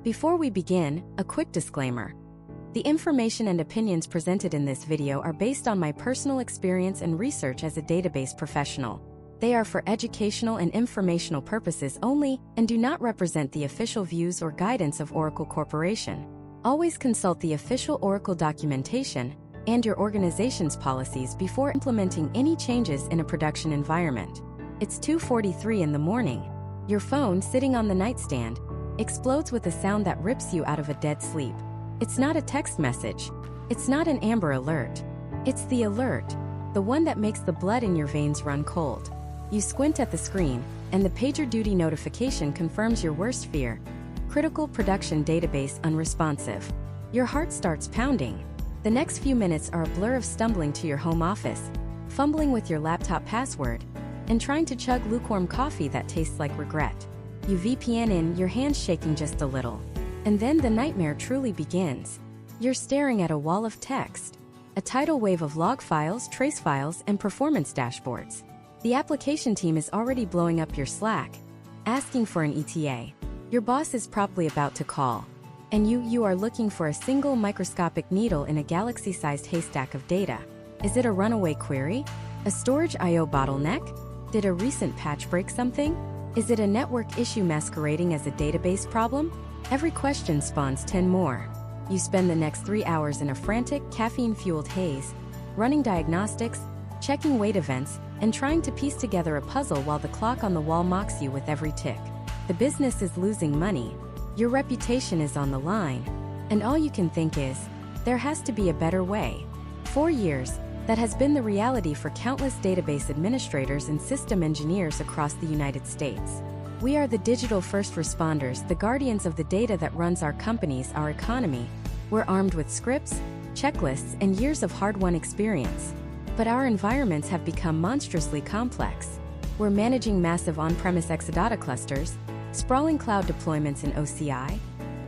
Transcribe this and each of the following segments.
Before we begin, a quick disclaimer. The information and opinions presented in this video are based on my personal experience and research as a database professional. They are for educational and informational purposes only and do not represent the official views or guidance of Oracle Corporation. Always consult the official Oracle documentation and your organization's policies before implementing any changes in a production environment. It's 2:43 in the morning. Your phone, sitting on the nightstand, explodes with a sound that rips you out of a dead sleep. It's not a text message. It's not an Amber Alert. It's the alert, the one that makes the blood in your veins run cold. You squint at the screen, and the PagerDuty notification confirms your worst fear: critical production database unresponsive. Your heart starts pounding. The next few minutes are a blur of stumbling to your home office, fumbling with your laptop password, and trying to chug lukewarm coffee that tastes like regret. You VPN in, your hands shaking just a little. And then the nightmare truly begins. You're staring at a wall of text, a tidal wave of log files, trace files, and performance dashboards. The application team is already blowing up your Slack, asking for an ETA. Your boss is probably about to call. And you are looking for a single microscopic needle in a galaxy-sized haystack of data. Is it a runaway query? A storage I/O bottleneck? Did a recent patch break something? Is it a network issue masquerading as a database problem? Every question spawns 10 more. You spend the next 3 hours in a frantic, caffeine-fueled haze, running diagnostics, checking wait events, and trying to piece together a puzzle while the clock on the wall mocks you with every tick. The business is losing money. Your reputation is on the line. And all you can think is, there has to be a better way. 4 years, that has been the reality for countless database administrators and system engineers across the United States. We are the digital first responders, the guardians of the data that runs our companies, our economy. We're armed with scripts, checklists, and years of hard-won experience. But our environments have become monstrously complex. We're managing massive on-premise Exadata clusters, sprawling cloud deployments in OCI,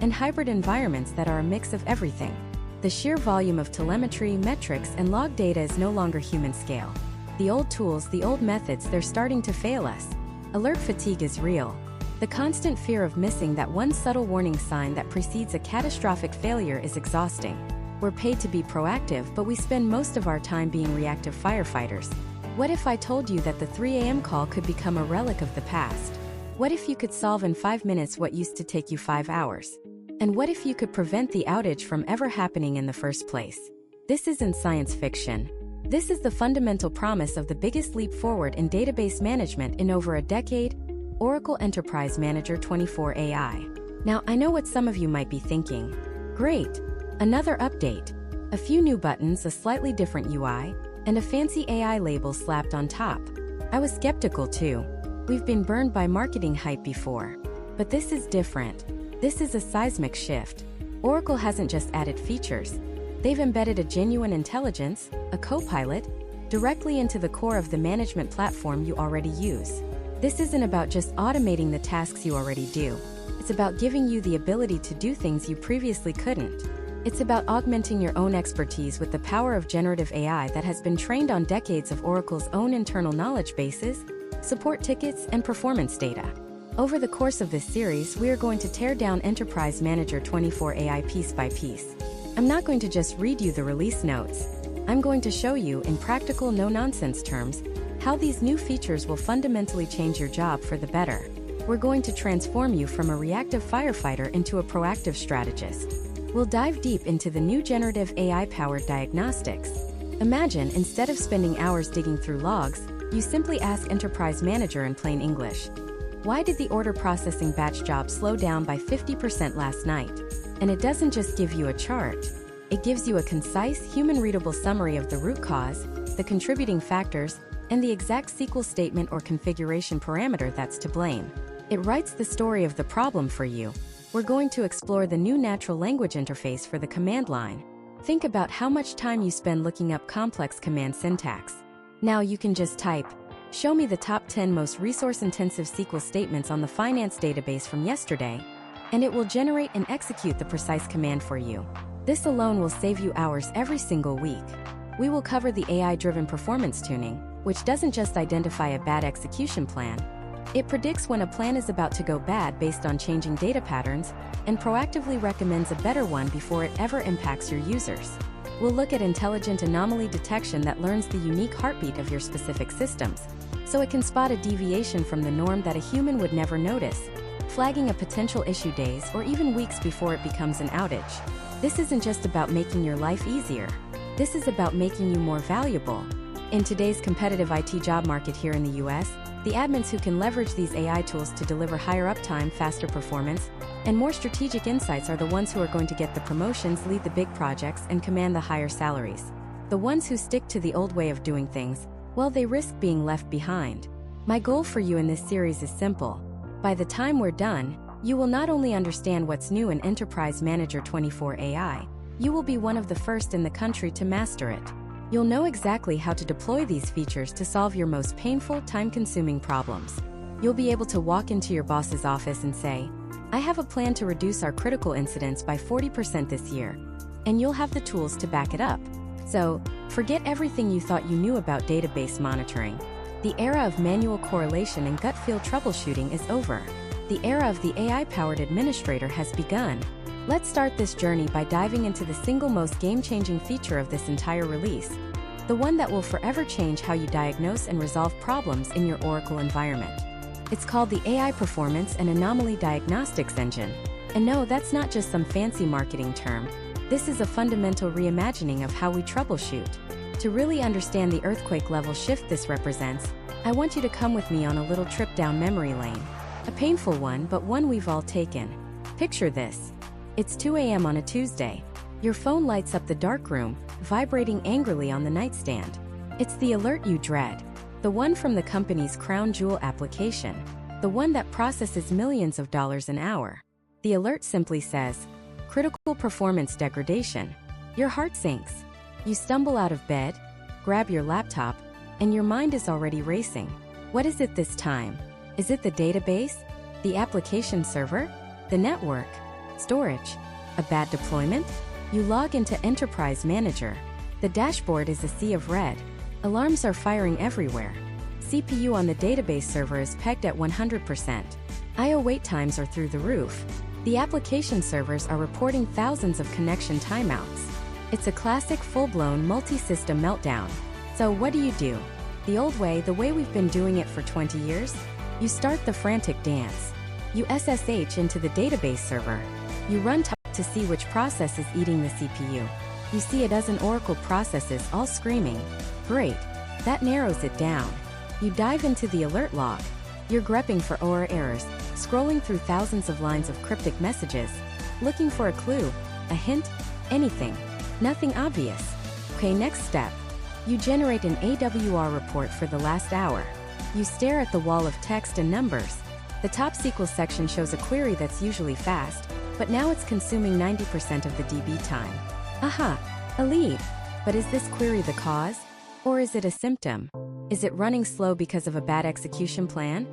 and hybrid environments that are a mix of everything. The sheer volume of telemetry, metrics, and log data is no longer human scale. The old tools, the old methods, they're starting to fail us. Alert fatigue is real. The constant fear of missing that one subtle warning sign that precedes a catastrophic failure is exhausting. We're paid to be proactive, but we spend most of our time being reactive firefighters. What if I told you that the 3 a.m. call could become a relic of the past? What if you could solve in 5 minutes what used to take you 5 hours? And what if you could prevent the outage from ever happening in the first place? This isn't science fiction. This is the fundamental promise of the biggest leap forward in database management in over a decade: Oracle Enterprise Manager 24 AI. Now, I know what some of you might be thinking. Great! Another update. A few new buttons, a slightly different UI, and a fancy AI label slapped on top. I was skeptical too. We've been burned by marketing hype before. But this is different. This is a seismic shift. Oracle hasn't just added features. They've embedded a genuine intelligence, a co-pilot, directly into the core of the management platform you already use. This isn't about just automating the tasks you already do. It's about giving you the ability to do things you previously couldn't. It's about augmenting your own expertise with the power of generative AI that has been trained on decades of Oracle's own internal knowledge bases, support tickets, and performance data. Over the course of this series, we are going to tear down Enterprise Manager 24 AI piece by piece. I'm not going to just read you the release notes. I'm going to show you, in practical, no-nonsense terms, how these new features will fundamentally change your job for the better. We're going to transform you from a reactive firefighter into a proactive strategist. We'll dive deep into the new generative AI-powered diagnostics. Imagine, instead of spending hours digging through logs, you simply ask Enterprise Manager in plain English, "Why did the order processing batch job slow down by 50% last night?" And it doesn't just give you a chart. It gives you a concise, human-readable summary of the root cause, the contributing factors, and the exact SQL statement or configuration parameter that's to blame. It writes the story of the problem for you. We're going to explore the new natural language interface for the command line. Think about how much time you spend looking up complex command syntax. Now you can just type, "Show me the top 10 most resource-intensive SQL statements on the finance database from yesterday," and it will generate and execute the precise command for you. This alone will save you hours every single week. We will cover the AI-driven performance tuning, which doesn't just identify a bad execution plan, It predicts when a plan is about to go bad based on changing data patterns and proactively recommends a better one before it ever impacts your users. We'll look at intelligent anomaly detection that learns the unique heartbeat of your specific systems, so it can spot a deviation from the norm that a human would never notice, flagging a potential issue days or even weeks before it becomes an outage. This isn't just about making your life easier. This is about making you more valuable. In today's competitive IT job market here in the US, the admins who can leverage these AI tools to deliver higher uptime, faster performance, and more strategic insights are the ones who are going to get the promotions, lead the big projects, and command the higher salaries. The ones who stick to the old way of doing things, well, they risk being left behind. My goal for you in this series is simple. By the time we're done, you will not only understand what's new in Enterprise Manager 24 AI, you will be one of the first in the country to master it. You'll know exactly how to deploy these features to solve your most painful, time-consuming problems. You'll be able to walk into your boss's office and say, "I have a plan to reduce our critical incidents by 40% this year," and you'll have the tools to back it up. So, forget everything you thought you knew about database monitoring. The era of manual correlation and gut feel troubleshooting is over. The era of the AI-powered administrator has begun. Let's start this journey by diving into the single most game-changing feature of this entire release, the one that will forever change how you diagnose and resolve problems in your Oracle environment. It's called the AI Performance and Anomaly Diagnostics Engine. And no, that's not just some fancy marketing term. This is a fundamental reimagining of how we troubleshoot. To really understand the earthquake-level shift this represents, I want you to come with me on a little trip down memory lane. A painful one, but one we've all taken. Picture this. It's 2 a.m. on a Tuesday. Your phone lights up the dark room, vibrating angrily on the nightstand. It's the alert you dread. The one from the company's crown jewel application. The one that processes millions of dollars an hour. The alert simply says, "Critical performance degradation." Your heart sinks. You stumble out of bed, grab your laptop, and your mind is already racing. What is it this time? Is it the database? The application server? The network? Storage? A bad deployment? You log into Enterprise Manager. The dashboard is a sea of red. Alarms are firing everywhere. CPU on the database server is pegged at 100%. I/O wait times are through the roof. The application servers are reporting thousands of connection timeouts. It's a classic full-blown multi-system meltdown. So what do? The old way, the way we've been doing it for 20 years? You start the frantic dance. You SSH into the database server. You run to see which process is eating the CPU. You see a dozen Oracle processes all screaming. Great, that narrows it down. You dive into the alert log. You're grepping for errors, scrolling through thousands of lines of cryptic messages, looking for a clue, a hint, anything. Nothing obvious. Okay, next step. You generate an AWR report for the last hour. You stare at the wall of text and numbers. The top SQL section shows a query that's usually fast, but now it's consuming 90% of the DB time. Aha, a lead. But is this query the cause? Or is it a symptom? Is it running slow because of a bad execution plan?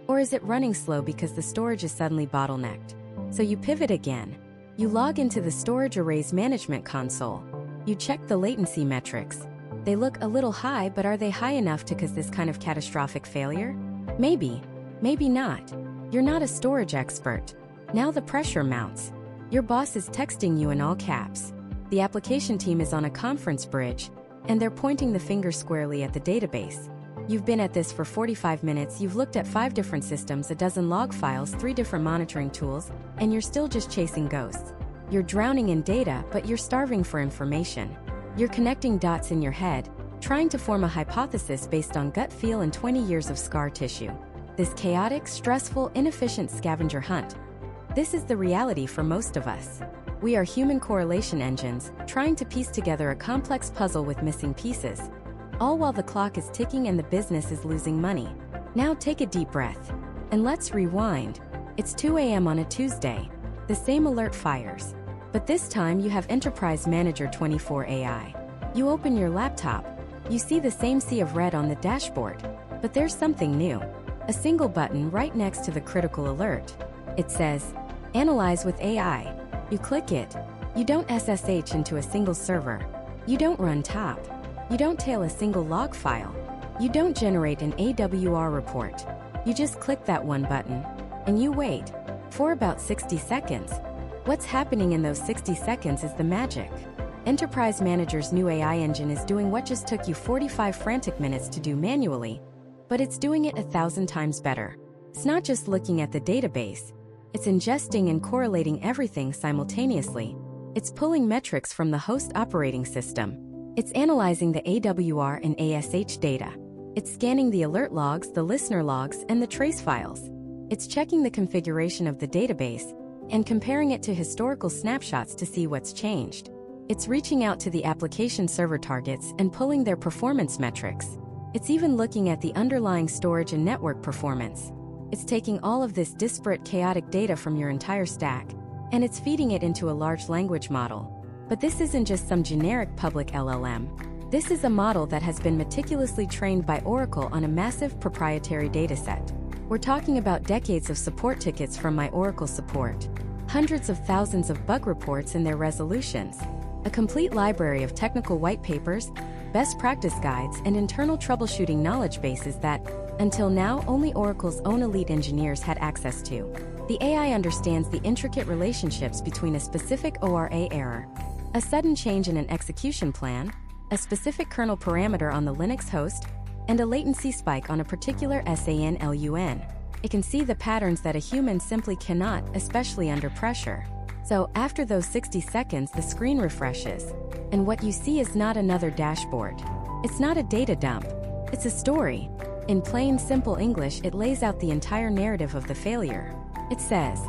Or is it running slow because the storage is suddenly bottlenecked? So you pivot again. You log into the storage arrays management console. You check the latency metrics. They look a little high, but are they high enough to cause this kind of catastrophic failure? Maybe, maybe not. You're not a storage expert. Now the pressure mounts. Your boss is texting you in all caps. The application team is on a conference bridge, and they're pointing the finger squarely at the database. You've been at this for 45 minutes, you've looked at 5 different systems, a dozen log files, 3 different monitoring tools, and you're still just chasing ghosts. You're drowning in data, but you're starving for information. You're connecting dots in your head, trying to form a hypothesis based on gut feel and 20 years of scar tissue. This chaotic, stressful, inefficient scavenger hunt. This is the reality for most of us. We are human correlation engines, trying to piece together a complex puzzle with missing pieces, all while the clock is ticking and the business is losing money. Now take a deep breath. And let's rewind. It's 2 a.m. on a Tuesday. The same alert fires. But this time you have Enterprise Manager 24 AI. You open your laptop. You see the same sea of red on the dashboard. But there's something new. A single button right next to the critical alert. It says, Analyze with AI. You click it. You don't SSH into a single server. You don't run top. You don't tail a single log file. You don't generate an AWR report. You just click that one button, and you wait for about 60 seconds. What's happening in those 60 seconds is the magic. Enterprise Manager's new AI engine is doing what just took you 45 frantic minutes to do manually, but it's doing it 1,000 times better. It's not just looking at the database, it's ingesting and correlating everything simultaneously. It's pulling metrics from the host operating system. It's analyzing the AWR and ASH data. It's scanning the alert logs, the listener logs, and the trace files. It's checking the configuration of the database and comparing it to historical snapshots to see what's changed. It's reaching out to the application server targets and pulling their performance metrics. It's even looking at the underlying storage and network performance. It's taking all of this disparate, chaotic data from your entire stack, and it's feeding it into a large language model. But this isn't just some generic public LLM. This is a model that has been meticulously trained by Oracle on a massive proprietary dataset. We're talking about decades of support tickets from my Oracle support, hundreds of thousands of bug reports and their resolutions, a complete library of technical white papers, best practice guides, and internal troubleshooting knowledge bases that, until now, only Oracle's own elite engineers had access to. The AI understands the intricate relationships between a specific ORA error, a sudden change in an execution plan, a specific kernel parameter on the Linux host, and a latency spike on a particular SAN/LUN. It can see the patterns that a human simply cannot, especially under pressure. So, after those 60 seconds, the screen refreshes, and what you see is not another dashboard. It's not a data dump. It's a story. In plain, simple English, it lays out the entire narrative of the failure. It says,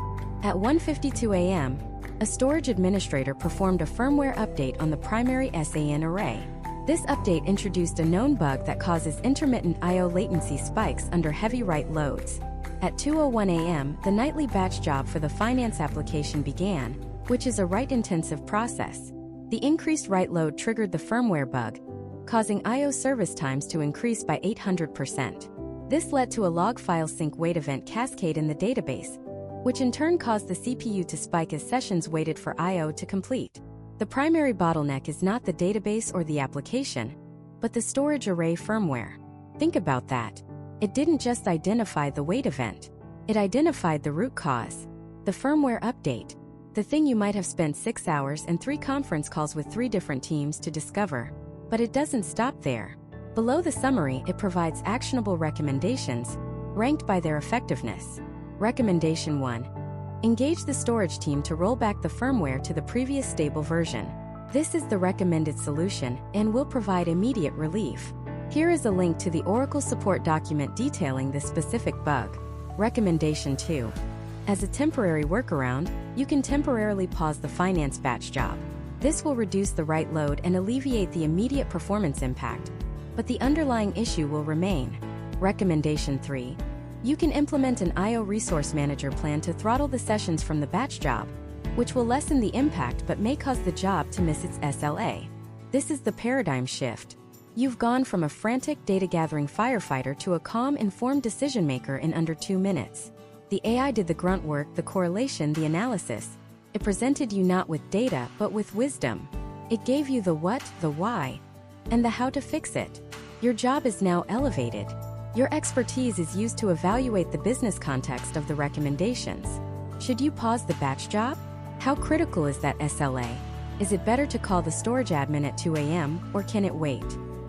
at 1:52 a.m., a storage administrator performed a firmware update on the primary SAN array. This update introduced a known bug that causes intermittent I/O latency spikes under heavy write loads. At 2:01 a.m., the nightly batch job for the finance application began, which is a write-intensive process. The increased write load triggered the firmware bug, causing I/O service times to increase by 800%. This led to a log file sync wait event cascade in the database, which in turn caused the CPU to spike as sessions waited for I/O to complete. The primary bottleneck is not the database or the application, but the storage array firmware. Think about that. It didn't just identify the wait event. It identified the root cause, the firmware update, the thing you might have spent 6 hours and 3 conference calls with 3 different teams to discover. But it doesn't stop there. Below the summary, it provides actionable recommendations, ranked by their effectiveness. Recommendation 1. Engage the storage team to roll back the firmware to the previous stable version. This is the recommended solution and will provide immediate relief. Here is a link to the Oracle support document detailing this specific bug. Recommendation 2. As a temporary workaround, you can temporarily pause the finance batch job. This will reduce the write load and alleviate the immediate performance impact, but the underlying issue will remain. Recommendation 3. You can implement an I/O resource manager plan to throttle the sessions from the batch job, which will lessen the impact but may cause the job to miss its SLA. This is the paradigm shift. You've gone from a frantic data-gathering firefighter to a calm, informed decision-maker in under 2 minutes. The AI did the grunt work, the correlation, the analysis. It presented you not with data, but with wisdom. It gave you the what, the why, and the how to fix it. Your job is now elevated. Your expertise is used to evaluate the business context of the recommendations. Should you pause the batch job? How critical is that SLA? Is it better to call the storage admin at 2 a.m., or can it wait?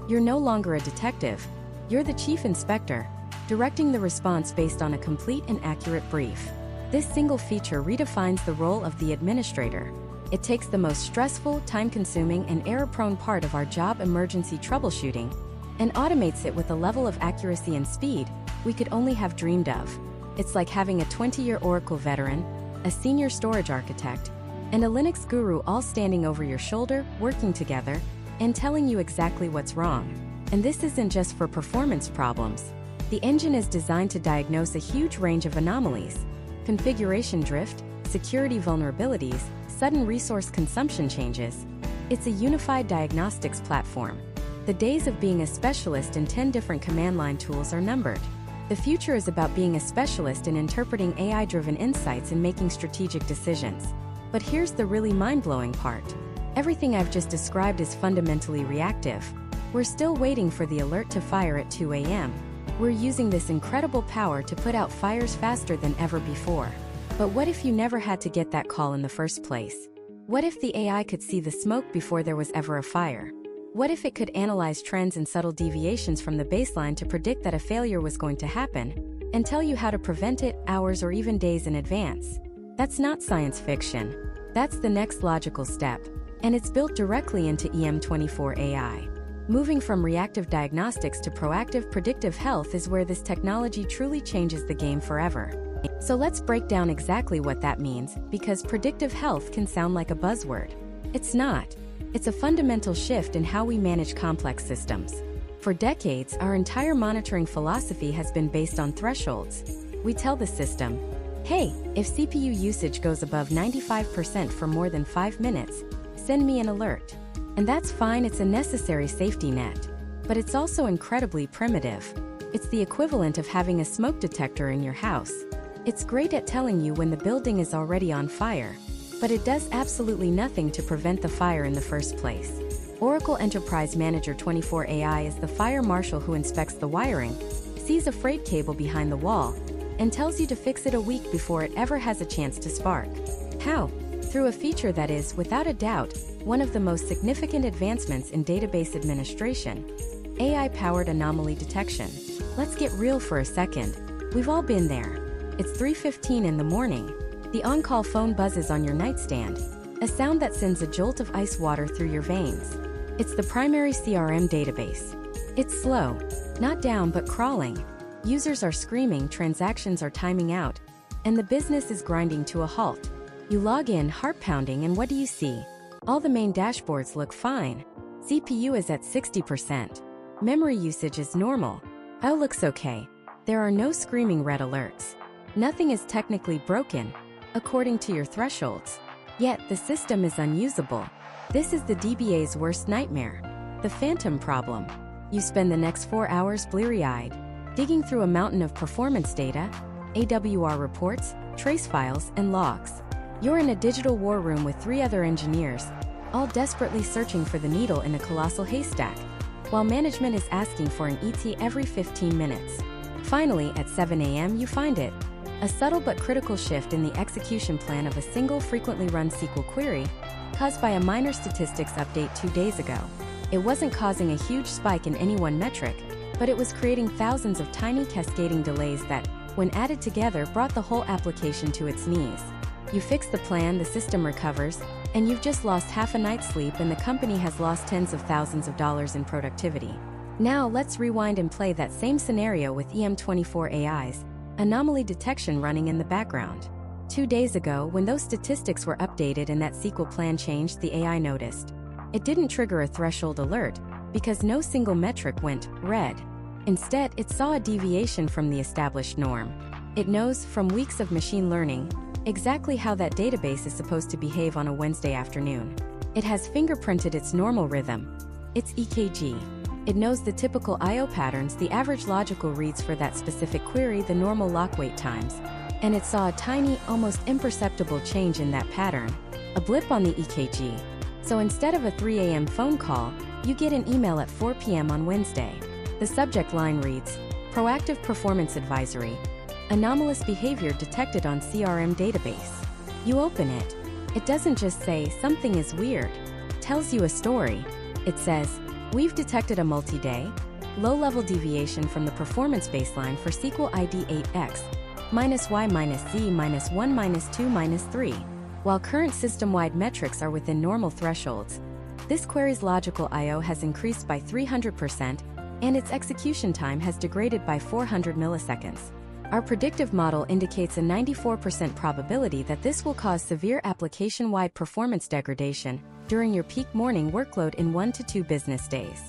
You're no longer a detective. You're the chief inspector, directing the response based on a complete and accurate brief. This single feature redefines the role of the administrator. It takes the most stressful, time-consuming, and error-prone part of our job, emergency troubleshooting, and automates it with a level of accuracy and speed we could only have dreamed of. It's like having a 20-year Oracle veteran, a senior storage architect, and a Linux guru all standing over your shoulder, working together, and telling you exactly what's wrong. And this isn't just for performance problems. The engine is designed to diagnose a huge range of anomalies: configuration drift, security vulnerabilities, sudden resource consumption changes. It's a unified diagnostics platform. The days of being a specialist in 10 different command line tools are numbered. The future is about being a specialist in interpreting AI-driven insights and making strategic decisions. But here's the really mind-blowing part. Everything I've just described is fundamentally reactive. We're still waiting for the alert to fire at 2 a.m. We're using this incredible power to put out fires faster than ever before. But what if you never had to get that call in the first place? What if the AI could see the smoke before there was ever a fire? What if it could analyze trends and subtle deviations from the baseline to predict that a failure was going to happen, and tell you how to prevent it hours or even days in advance? That's not science fiction. That's the next logical step, and it's built directly into EM24 AI. Moving from reactive diagnostics to proactive predictive health is where this technology truly changes the game forever. So let's break down exactly what that means, because predictive health can sound like a buzzword. It's not. It's a fundamental shift in how we manage complex systems. For decades, our entire monitoring philosophy has been based on thresholds. We tell the system, hey, if CPU usage goes above 95% for more than 5 minutes, send me an alert. And that's fine, it's a necessary safety net. But it's also incredibly primitive. It's the equivalent of having a smoke detector in your house. It's great at telling you when the building is already on fire, but it does absolutely nothing to prevent the fire in the first place. Oracle Enterprise Manager 24 AI is the fire marshal who inspects the wiring, sees a frayed cable behind the wall, and tells you to fix it a week before it ever has a chance to spark. How? Through a feature that is, without a doubt, one of the most significant advancements in database administration: AI-powered anomaly detection. Let's get real for a second. We've all been there. It's 3:15 in the morning. The on-call phone buzzes on your nightstand, a sound that sends a jolt of ice water through your veins. It's the primary CRM database. It's slow, not down but crawling. Users are screaming, transactions are timing out, and the business is grinding to a halt. You log in, heart pounding, and what do you see? All the main dashboards look fine. CPU is at 60%. Memory usage is normal. Oh, looks okay. There are no screaming red alerts. Nothing is technically broken, according to your thresholds. Yet, the system is unusable. This is the DBA's worst nightmare. The phantom problem. You spend the next 4 hours bleary-eyed, digging through a mountain of performance data, AWR reports, trace files, and logs. You're in a digital war room with 3 other engineers, all desperately searching for the needle in a colossal haystack, while management is asking for an ET every 15 minutes. Finally, at 7 a.m. you find it. A subtle but critical shift in the execution plan of a single frequently run SQL query, caused by a minor statistics update 2 days ago. It wasn't causing a huge spike in any one metric, but it was creating thousands of tiny cascading delays that, when added together, brought the whole application to its knees. You fix the plan, the system recovers, and you've just lost half a night's sleep and the company has lost tens of thousands of dollars in productivity. Now let's rewind and play that same scenario with EM24 AI's anomaly detection running in the background. 2 days ago, when those statistics were updated and that SQL plan changed, the AI noticed. It didn't trigger a threshold alert, because no single metric went red. Instead, it saw a deviation from the established norm. It knows, from weeks of machine learning, exactly how that database is supposed to behave on a Wednesday afternoon. It has fingerprinted its normal rhythm, its EKG. It knows the typical I/O patterns, the average logical reads for that specific query, the normal lock wait times. And it saw a tiny, almost imperceptible change in that pattern, a blip on the EKG. So instead of a 3 a.m. phone call, you get an email at 4 p.m. on Wednesday. The subject line reads, Proactive Performance Advisory. Anomalous behavior detected on CRM database. You open it. It doesn't just say, something is weird. It tells you a story. It says, we've detected a multi-day, low-level deviation from the performance baseline for SQL ID 8X, -Y-Z -1 -2 -3, while current system-wide metrics are within normal thresholds. This query's logical I/O has increased by 300%, and its execution time has degraded by 400 milliseconds. Our predictive model indicates a 94% probability that this will cause severe application-wide performance degradation during your peak morning workload in 1 to 2 business days.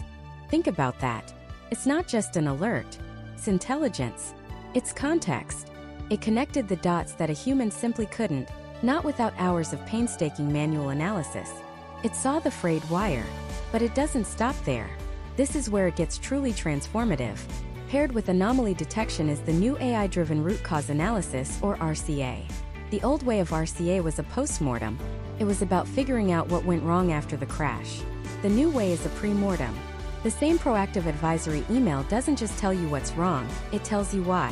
Think about that. It's not just an alert. It's intelligence. It's context. It connected the dots that a human simply couldn't, not without hours of painstaking manual analysis. It saw the frayed wire, but it doesn't stop there. This is where it gets truly transformative. Paired with anomaly detection is the new AI-driven root cause analysis, or RCA. The old way of RCA was a postmortem. It was about figuring out what went wrong after the crash. The new way is a pre-mortem. The same proactive advisory email doesn't just tell you what's wrong, it tells you why.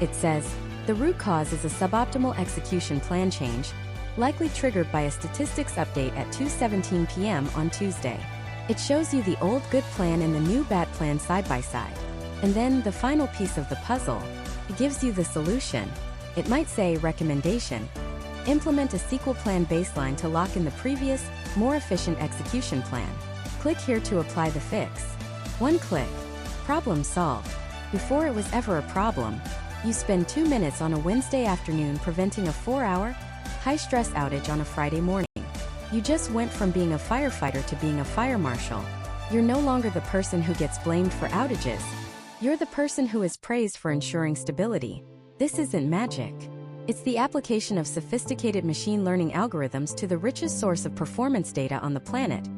It says, the root cause is a suboptimal execution plan change, likely triggered by a statistics update at 2:17 p.m. on Tuesday. It shows you the old good plan and the new bad plan side by side. And then, the final piece of the puzzle, it gives you the solution. It might say, recommendation. Implement a SQL plan baseline to lock in the previous, more efficient execution plan. Click here to apply the fix. One click. Problem solved. Before it was ever a problem. You spend 2 minutes on a Wednesday afternoon preventing a 4-hour, high-stress outage on a Friday morning. You just went from being a firefighter to being a fire marshal. You're no longer the person who gets blamed for outages. You're the person who is praised for ensuring stability. This isn't magic. It's the application of sophisticated machine learning algorithms to the richest source of performance data on the planet,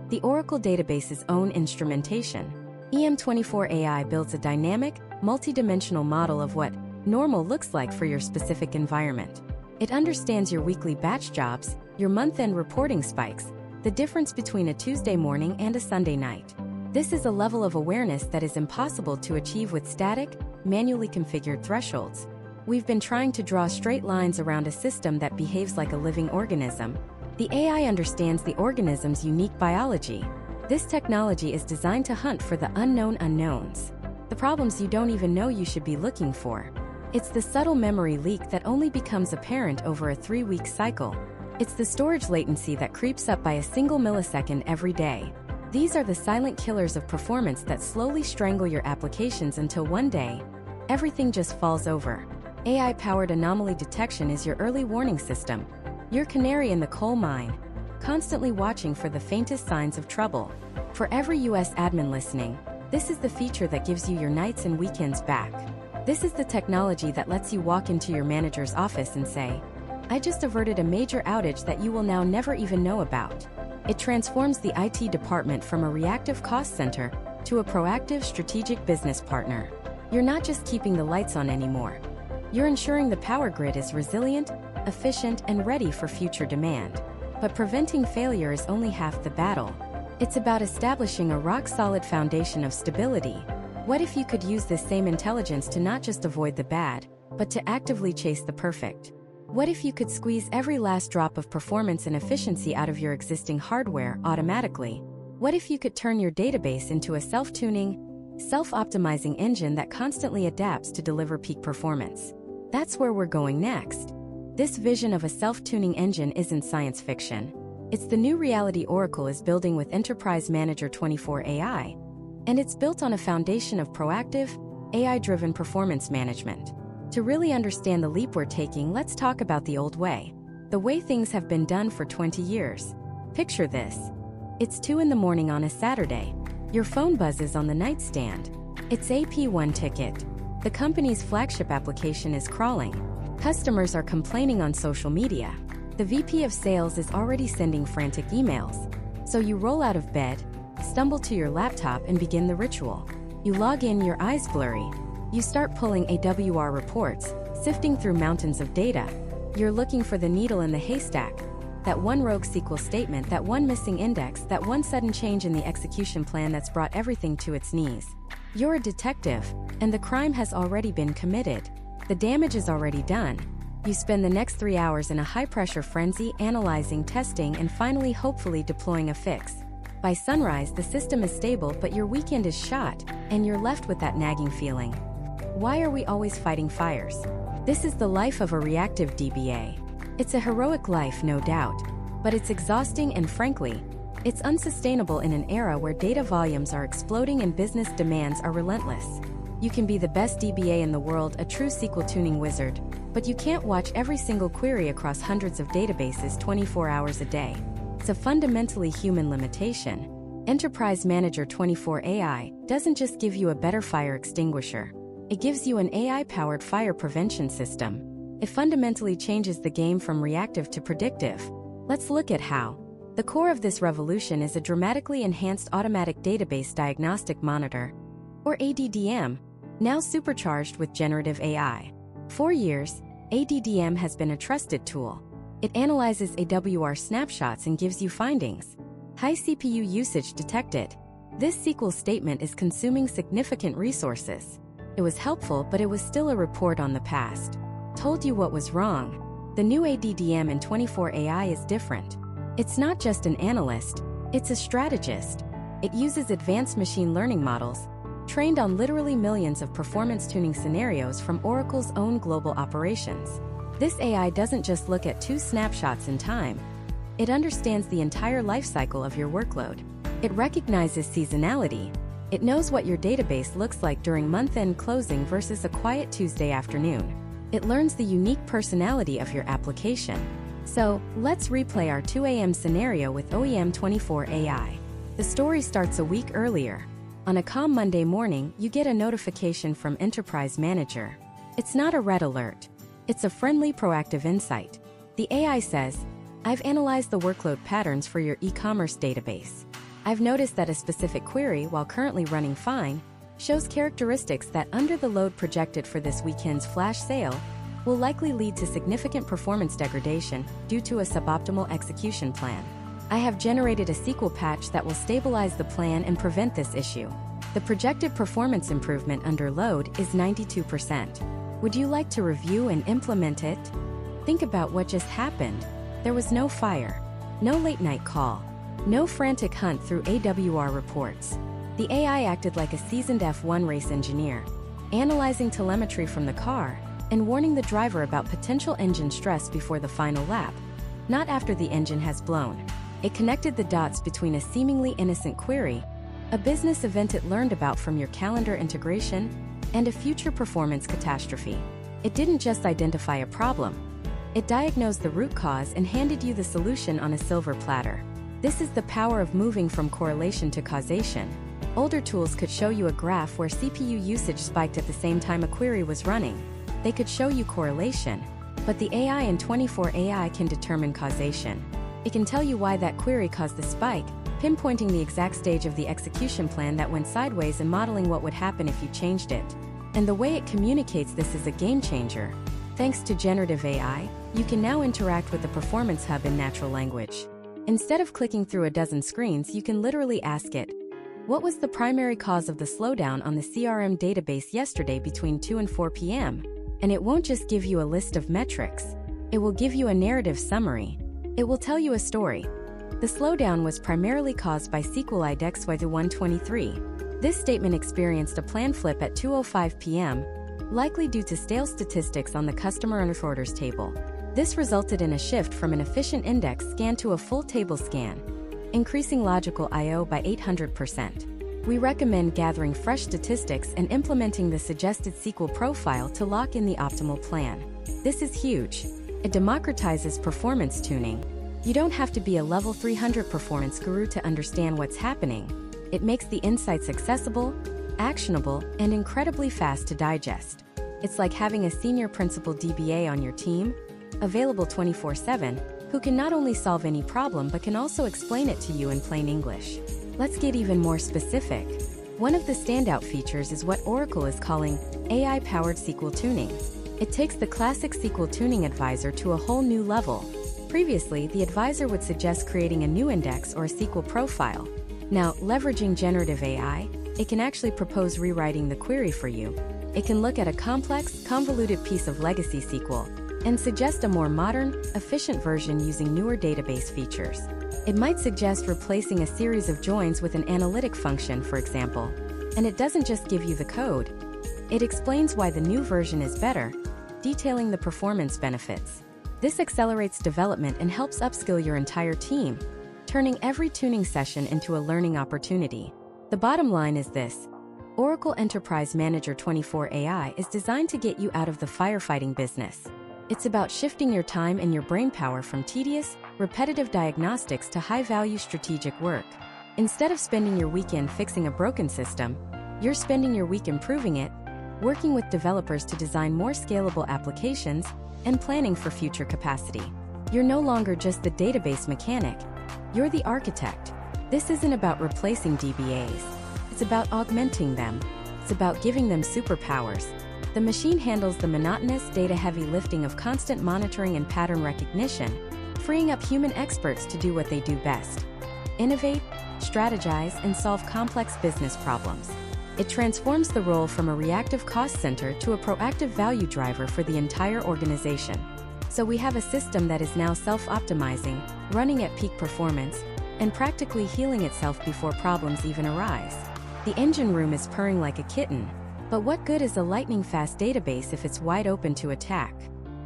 the Oracle database's own instrumentation. EM24AI builds a dynamic, multidimensional model of what normal looks like for your specific environment. It understands your weekly batch jobs, your month-end reporting spikes, the difference between a Tuesday morning and a Sunday night. This is a level of awareness that is impossible to achieve with static, manually configured thresholds. We've been trying to draw straight lines around a system that behaves like a living organism. The AI understands the organism's unique biology. This technology is designed to hunt for the unknown unknowns, the problems you don't even know you should be looking for. It's the subtle memory leak that only becomes apparent over a 3-week cycle. It's the storage latency that creeps up by a single millisecond every day. These are the silent killers of performance that slowly strangle your applications until one day, everything just falls over. AI-powered anomaly detection is your early warning system. Your canary in the coal mine, constantly watching for the faintest signs of trouble. For every US admin listening, this is the feature that gives you your nights and weekends back. This is the technology that lets you walk into your manager's office and say, I just averted a major outage that you will now never even know about. It transforms the IT department from a reactive cost center to a proactive strategic business partner. You're not just keeping the lights on anymore. You're ensuring the power grid is resilient, efficient, and ready for future demand. But preventing failure is only half the battle. It's about establishing a rock-solid foundation of stability. What if you could use this same intelligence to not just avoid the bad, but to actively chase the perfect? What if you could squeeze every last drop of performance and efficiency out of your existing hardware automatically? What if you could turn your database into a self-tuning, self-optimizing engine that constantly adapts to deliver peak performance? That's where we're going next. This vision of a self-tuning engine isn't science fiction. It's the new reality Oracle is building with Enterprise Manager 24 AI, and it's built on a foundation of proactive, AI-driven performance management. To really understand the leap we're taking, let's talk about the old way. The way things have been done for 20 years. Picture this. It's 2 in the morning on a Saturday. Your phone buzzes on the nightstand. It's AP1 ticket. The company's flagship application is crawling. Customers are complaining on social media. The VP of sales is already sending frantic emails. So you roll out of bed, stumble to your laptop and begin the ritual. You log in, your eyes blurry. You start pulling AWR reports, sifting through mountains of data. You're looking for the needle in the haystack. That one rogue SQL statement, that one missing index, that one sudden change in the execution plan that's brought everything to its knees. You're a detective, and the crime has already been committed. The damage is already done. You spend the next 3 hours in a high-pressure frenzy, analyzing, testing, and finally, hopefully, deploying a fix. By sunrise, the system is stable, but your weekend is shot, and you're left with that nagging feeling. Why are we always fighting fires? This is the life of a reactive DBA. It's a heroic life, no doubt, but it's exhausting and, frankly, it's unsustainable in an era where data volumes are exploding and business demands are relentless. You can be the best DBA in the world, a true SQL tuning wizard, but you can't watch every single query across hundreds of databases 24 hours a day. It's a fundamentally human limitation. Enterprise Manager 24 AI doesn't just give you a better fire extinguisher. It gives you an AI-powered fire prevention system. It fundamentally changes the game from reactive to predictive. Let's look at how. The core of this revolution is a dramatically enhanced automatic database diagnostic monitor, or ADDM, now supercharged with generative AI. For years, ADDM has been a trusted tool. It analyzes AWR snapshots and gives you findings. High CPU usage detected. This SQL statement is consuming significant resources. It was helpful, but it was still a report on the past. Told you what was wrong. The new ADDM in 24 AI is different. It's not just an analyst, it's a strategist. It uses advanced machine learning models, trained on literally millions of performance tuning scenarios from Oracle's own global operations. This AI doesn't just look at 2 snapshots in time. It understands the entire life cycle of your workload. It recognizes seasonality. It knows what your database looks like during month-end closing versus a quiet Tuesday afternoon. It learns the unique personality of your application. So, let's replay our 2 a.m. scenario with OEM 24 AI. The story starts a week earlier. On a calm Monday morning, you get a notification from Enterprise Manager. It's not a red alert. It's a friendly, proactive insight. The AI says, "I've analyzed the workload patterns for your e-commerce database. I've noticed that a specific query, while currently running fine, shows characteristics that under the load projected for this weekend's flash sale will likely lead to significant performance degradation due to a suboptimal execution plan. I have generated a SQL patch that will stabilize the plan and prevent this issue. The projected performance improvement under load is 92%. Would you like to review and implement it?" Think about what just happened. There was no fire, no late-night call, no frantic hunt through AWR reports. The AI acted like a seasoned F1 race engineer, analyzing telemetry from the car and warning the driver about potential engine stress before the final lap, not after the engine has blown. It connected the dots between a seemingly innocent query, a business event it learned about from your calendar integration, and a future performance catastrophe. It didn't just identify a problem. It diagnosed the root cause and handed you the solution on a silver platter. This is the power of moving from correlation to causation. Older tools could show you a graph where CPU usage spiked at the same time a query was running. They could show you correlation, but the AI in 24 AI can determine causation. It can tell you why that query caused the spike, pinpointing the exact stage of the execution plan that went sideways and modeling what would happen if you changed it. And the way it communicates this is a game changer. Thanks to generative AI, you can now interact with the Performance Hub in natural language. Instead of clicking through a dozen screens, you can literally ask it, "What was the primary cause of the slowdown on the CRM database yesterday between 2 and 4 p.m.?" And it won't just give you a list of metrics. It will give you a narrative summary. It will tell you a story. The slowdown was primarily caused by SQLite XY123. This statement experienced a plan flip at 2:05 p.m., likely due to stale statistics on the customer orders table. This resulted in a shift from an efficient index scan to a full table scan, increasing logical I/O by 800%. We recommend gathering fresh statistics and implementing the suggested SQL profile to lock in the optimal plan. This is huge. It democratizes performance tuning. You don't have to be a level 300 performance guru to understand what's happening. It makes the insights accessible, actionable, and incredibly fast to digest. It's like having a senior principal DBA on your team, available 24/7, who can not only solve any problem but can also explain it to you in plain English. Let's get even more specific. One of the standout features is what Oracle is calling AI-powered SQL tuning. It takes the classic SQL tuning advisor to a whole new level. Previously, the advisor would suggest creating a new index or a SQL profile. Now, leveraging generative AI, it can actually propose rewriting the query for you. It can look at a complex, convoluted piece of legacy SQL and suggest a more modern, efficient version using newer database features. It might suggest replacing a series of joins with an analytic function, for example. And it doesn't just give you the code. It explains why the new version is better, detailing the performance benefits. This accelerates development and helps upskill your entire team, turning every tuning session into a learning opportunity. The bottom line is this: Oracle Enterprise Manager 24 AI is designed to get you out of the firefighting business. It's about shifting your time and your brainpower from tedious, repetitive diagnostics to high-value strategic work. Instead of spending your weekend fixing a broken system, you're spending your week improving it, working with developers to design more scalable applications, and planning for future capacity. You're no longer just the database mechanic. You're the architect. This isn't about replacing DBAs. It's about augmenting them. It's about giving them superpowers. The machine handles the monotonous, data-heavy lifting of constant monitoring and pattern recognition, freeing up human experts to do what they do best. innovate, strategize, and solve complex business problems. It transforms the role from a reactive cost center to a proactive value driver for the entire organization. So we have a system that is now self-optimizing, running at peak performance, and practically healing itself before problems even arise. The engine room is purring like a kitten, but what good is a lightning-fast database if it's wide open to attack?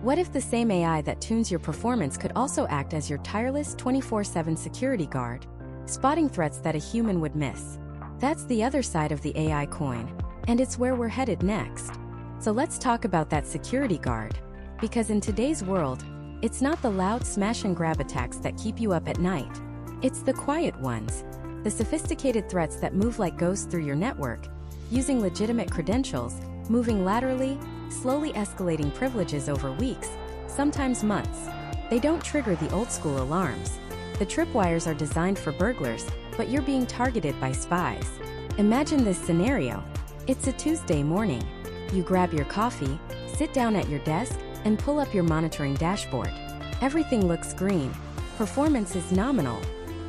What if the same AI that tunes your performance could also act as your tireless 24/7 security guard, spotting threats that a human would miss? That's the other side of the AI coin, and it's where we're headed next. So let's talk about that security guard. Because in today's world, it's not the loud smash-and-grab attacks that keep you up at night. It's the quiet ones, the sophisticated threats that move like ghosts through your network, using legitimate credentials, moving laterally, slowly escalating privileges over weeks, sometimes months. They don't trigger the old-school alarms. The tripwires are designed for burglars, but you're being targeted by spies. Imagine this scenario. It's a Tuesday morning. You grab your coffee, sit down at your desk, and pull up your monitoring dashboard. Everything looks green. Performance is nominal.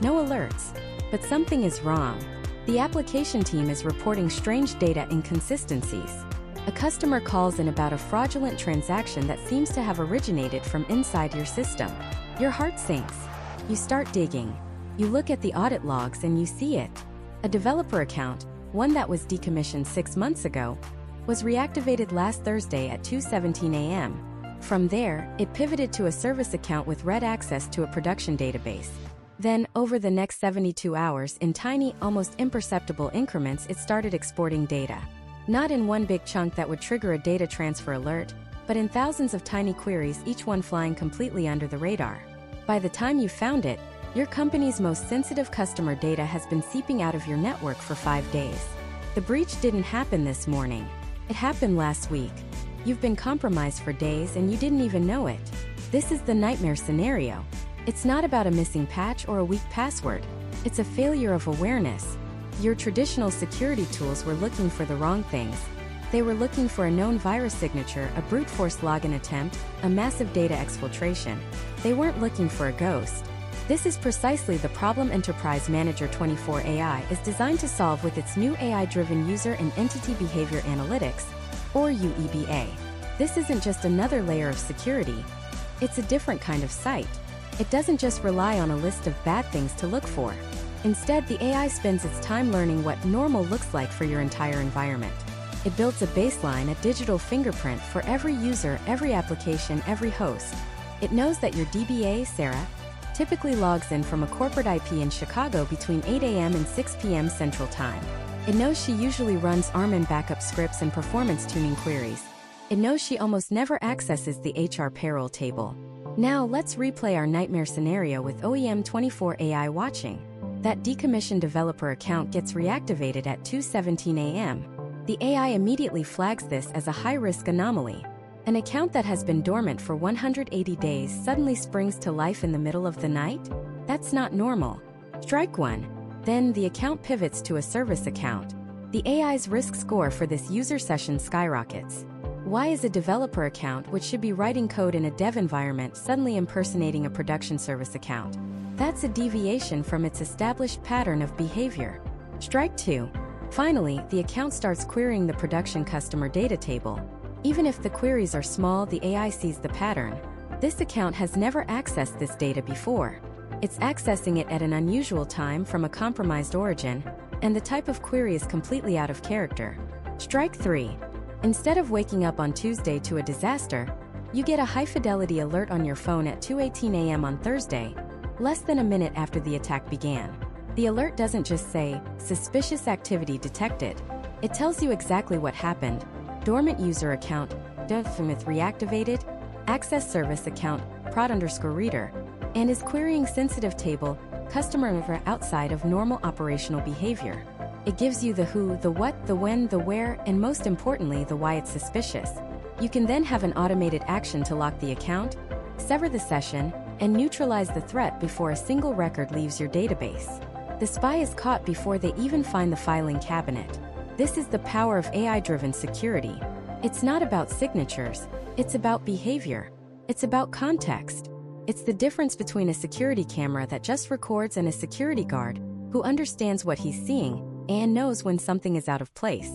No alerts. But something is wrong. The application team is reporting strange data inconsistencies. A customer calls in about a fraudulent transaction that seems to have originated from inside your system. Your heart sinks. You start digging. You look at the audit logs and you see it. A developer account, one that was decommissioned 6 months ago, was reactivated last Thursday at 2:17 a.m. From there, it pivoted to a service account with read access to a production database. Then, over the next 72 hours, in tiny, almost imperceptible increments, it started exporting data. Not in one big chunk that would trigger a data transfer alert, but in thousands of tiny queries, each one flying completely under the radar. By the time you found it, your company's most sensitive customer data has been seeping out of your network for 5 days. The breach didn't happen this morning. It happened last week. You've been compromised for days and you didn't even know it. This is the nightmare scenario. It's not about a missing patch or a weak password. It's a failure of awareness. Your traditional security tools were looking for the wrong things. They were looking for a known virus signature, a brute force login attempt, a massive data exfiltration. They weren't looking for a ghost. This is precisely the problem Enterprise Manager 24 AI is designed to solve with its new AI-driven User and Entity Behavior Analytics, or UEBA. This isn't just another layer of security. It's a different kind of sight. It doesn't just rely on a list of bad things to look for. Instead, the AI spends its time learning what normal looks like for your entire environment. It builds a baseline, a digital fingerprint for every user, every application, every host. It knows that your DBA, Sarah, typically logs in from a corporate IP in Chicago between 8 a.m. and 6 p.m. Central Time. It knows she usually runs ARM backup scripts and performance tuning queries. It knows she almost never accesses the HR payroll table. Now let's replay our nightmare scenario with OEM24 AI watching. That decommissioned developer account gets reactivated at 2:17 a.m. The AI immediately flags this as a high-risk anomaly. An account that has been dormant for 180 days suddenly springs to life in the middle of the night? That's not normal. Strike one. Then the account pivots to a service account. The AI's risk score for this user session skyrockets. Why is a developer account, which should be writing code in a dev environment, suddenly impersonating a production service account? That's a deviation from its established pattern of behavior. Strike two. Finally, the account starts querying the production customer data table. Even if the queries are small, the AI sees the pattern. This account has never accessed this data before. It's accessing it at an unusual time from a compromised origin, and the type of query is completely out of character. Strike three. Instead of waking up on Tuesday to a disaster, you get a high-fidelity alert on your phone at 2:18 a.m. on Thursday, less than a minute after the attack began. The alert doesn't just say, "Suspicious activity detected." It tells you exactly what happened. Dormant user account, DevSmith reactivated, access service account, prod_reader, and is querying sensitive table, customer info outside of normal operational behavior. It gives you the who, the what, the when, the where, and most importantly, the why it's suspicious. You can then have an automated action to lock the account, sever the session, and neutralize the threat before a single record leaves your database. The spy is caught before they even find the filing cabinet. This is the power of AI-driven security. It's not about signatures, it's about behavior. It's about context. It's the difference between a security camera that just records and a security guard who understands what he's seeing and knows when something is out of place.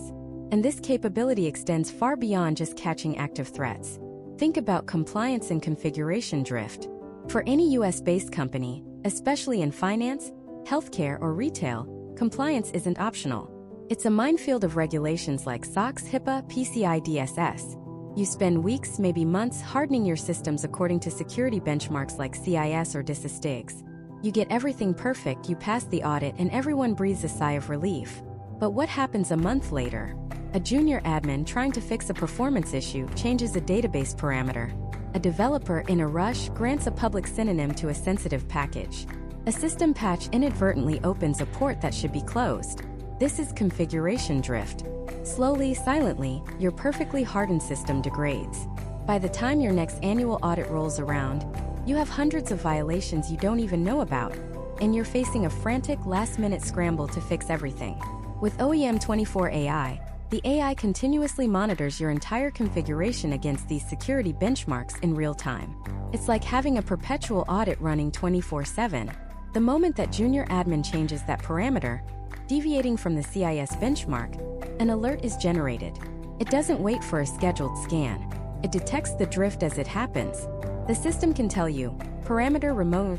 And this capability extends far beyond just catching active threats. Think about compliance and configuration drift. For any US-based company, especially in finance, healthcare, or retail, compliance isn't optional. It's a minefield of regulations like SOX, HIPAA, PCI DSS. You spend weeks, maybe months, hardening your systems according to security benchmarks like CIS or DISA-STIGs. You get everything perfect, you pass the audit, and everyone breathes a sigh of relief. But what happens a month later? A junior admin trying to fix a performance issue changes a database parameter. A developer in a rush grants a public synonym to a sensitive package. A system patch inadvertently opens a port that should be closed. This is configuration drift. Slowly, silently, your perfectly hardened system degrades. By the time your next annual audit rolls around, you have hundreds of violations you don't even know about, and you're facing a frantic last-minute scramble to fix everything. With OEM24 AI, the AI continuously monitors your entire configuration against these security benchmarks in real time. It's like having a perpetual audit running 24/7. The moment that junior admin changes that parameter, deviating from the CIS benchmark, an alert is generated. It doesn't wait for a scheduled scan. It detects the drift as it happens. The system can tell you, parameter remote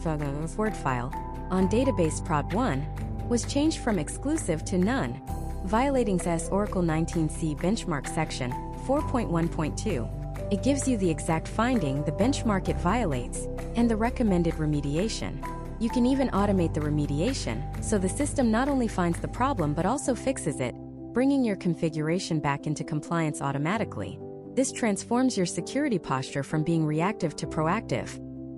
Word file on database prod 1 was changed from exclusive to none, violating CIS Oracle 19C benchmark section 4.1.2. It gives you the exact finding, the benchmark it violates, and the recommended remediation. You can even automate the remediation, so the system not only finds the problem but also fixes it, bringing your configuration back into compliance automatically. This transforms your security posture from being reactive to proactive.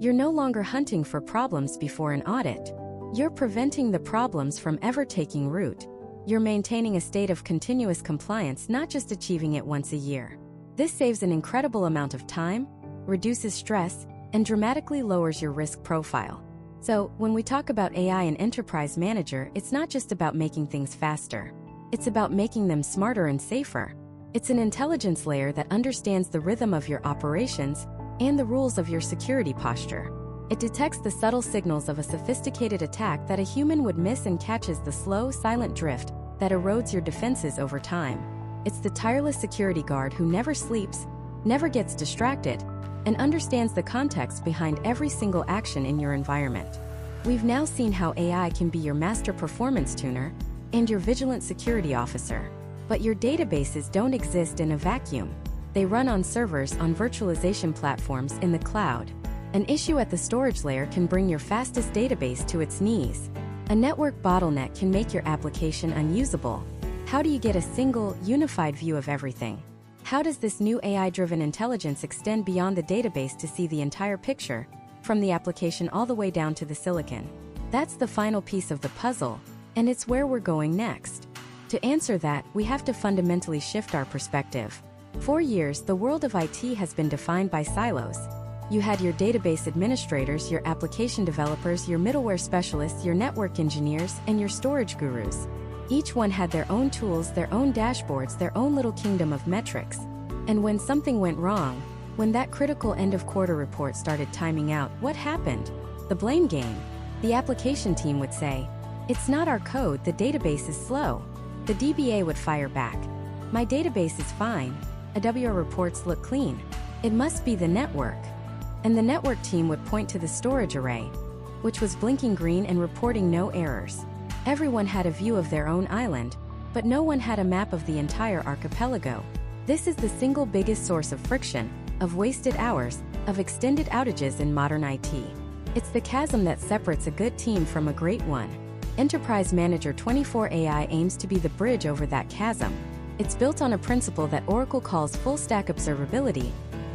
You're no longer hunting for problems before an audit. You're preventing the problems from ever taking root. You're maintaining a state of continuous compliance, not just achieving it once a year. This saves an incredible amount of time, reduces stress, and dramatically lowers your risk profile. So, when we talk about AI and Enterprise Manager, it's not just about making things faster. It's about making them smarter and safer. It's an intelligence layer that understands the rhythm of your operations and the rules of your security posture. It detects the subtle signals of a sophisticated attack that a human would miss and catches the slow, silent drift that erodes your defenses over time. It's the tireless security guard who never sleeps, never gets distracted, and understands the context behind every single action in your environment. We've now seen how AI can be your master performance tuner and your vigilant security officer. But your databases don't exist in a vacuum. They run on servers on virtualization platforms in the cloud. An issue at the storage layer can bring your fastest database to its knees. A network bottleneck can make your application unusable. How do you get a single, unified view of everything? How does this new AI-driven intelligence extend beyond the database to see the entire picture, from the application all the way down to the silicon? That's the final piece of the puzzle, and it's where we're going next. To answer that, we have to fundamentally shift our perspective. For years, the world of IT has been defined by silos. You had your database administrators, your application developers, your middleware specialists, your network engineers, and your storage gurus. Each one had their own tools, their own dashboards, their own little kingdom of metrics. And when something went wrong, when that critical end-of-quarter report started timing out, what happened? The blame game. The application team would say, "It's not our code, the database is slow." The DBA would fire back, "My database is fine. AWR reports look clean. It must be the network." And the network team would point to the storage array, which was blinking green and reporting no errors. Everyone had a view of their own island, but no one had a map of the entire archipelago. This is the single biggest source of friction, of wasted hours, of extended outages in modern IT. It's the chasm that separates a good team from a great one. Enterprise Manager 24 AI aims to be the bridge over that chasm. It's built on a principle that Oracle calls full-stack observability,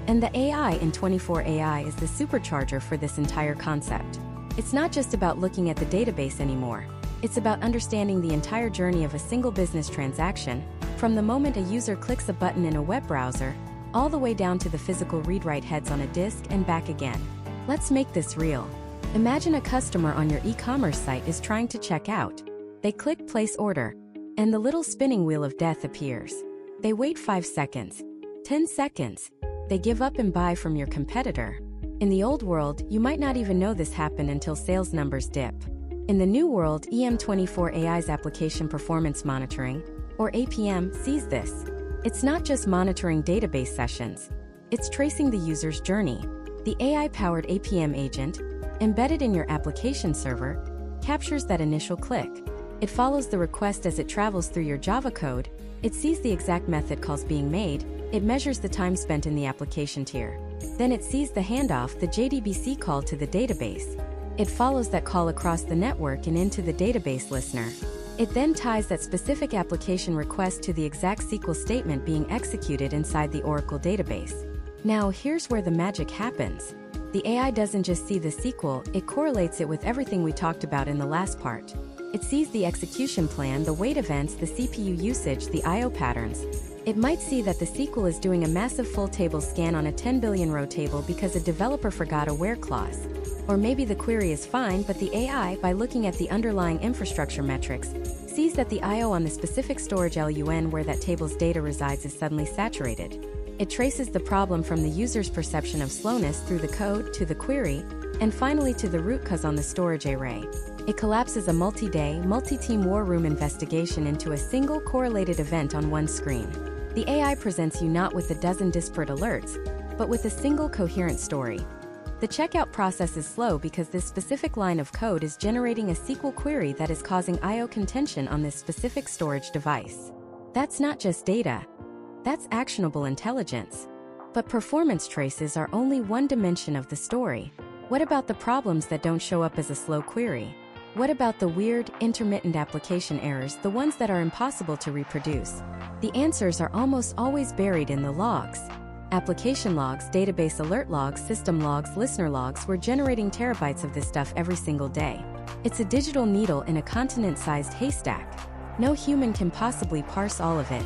and the AI in 24 AI is the supercharger for this entire concept. It's not just about looking at the database anymore. It's about understanding the entire journey of a single business transaction, from the moment a user clicks a button in a web browser, all the way down to the physical read-write heads on a disk and back again. Let's make this real. Imagine a customer on your e-commerce site is trying to check out. They click place order, and the little spinning wheel of death appears. They wait 5 seconds, 10 seconds. They give up and buy from your competitor. In the old world, you might not even know this happened until sales numbers dip. In the new world, EM24AI's application performance monitoring, or APM, sees this. It's not just monitoring database sessions. It's tracing the user's journey. The AI-powered APM agent, embedded in your application server, captures that initial click. It follows the request as it travels through your Java code. It sees the exact method calls being made. It measures the time spent in the application tier. Then it sees the handoff, the JDBC call to the database. It follows that call across the network and into the database listener. It then ties that specific application request to the exact SQL statement being executed inside the Oracle database. Now here's where the magic happens. The AI doesn't just see the SQL, it correlates it with everything we talked about in the last part. It sees the execution plan, the wait events, the CPU usage, the I/O patterns. It might see that the SQL is doing a massive full table scan on a 10 billion row table because a developer forgot a where clause. Or maybe the query is fine, but the AI, by looking at the underlying infrastructure metrics, sees that the I/O on the specific storage LUN where that table's data resides is suddenly saturated. It traces the problem from the user's perception of slowness through the code to the query, and finally to the root cause on the storage array. It collapses a multi-day, multi-team war room investigation into a single correlated event on one screen. The AI presents you not with a dozen disparate alerts, but with a single coherent story. The checkout process is slow because this specific line of code is generating a SQL query that is causing I/O contention on this specific storage device. That's not just data. That's actionable intelligence. But performance traces are only one dimension of the story. What about the problems that don't show up as a slow query? What about the weird, intermittent application errors, the ones that are impossible to reproduce? The answers are almost always buried in the logs. Application logs, database alert logs, system logs, listener logs, we're generating terabytes of this stuff every single day. It's a digital needle in a continent-sized haystack. No human can possibly parse all of it.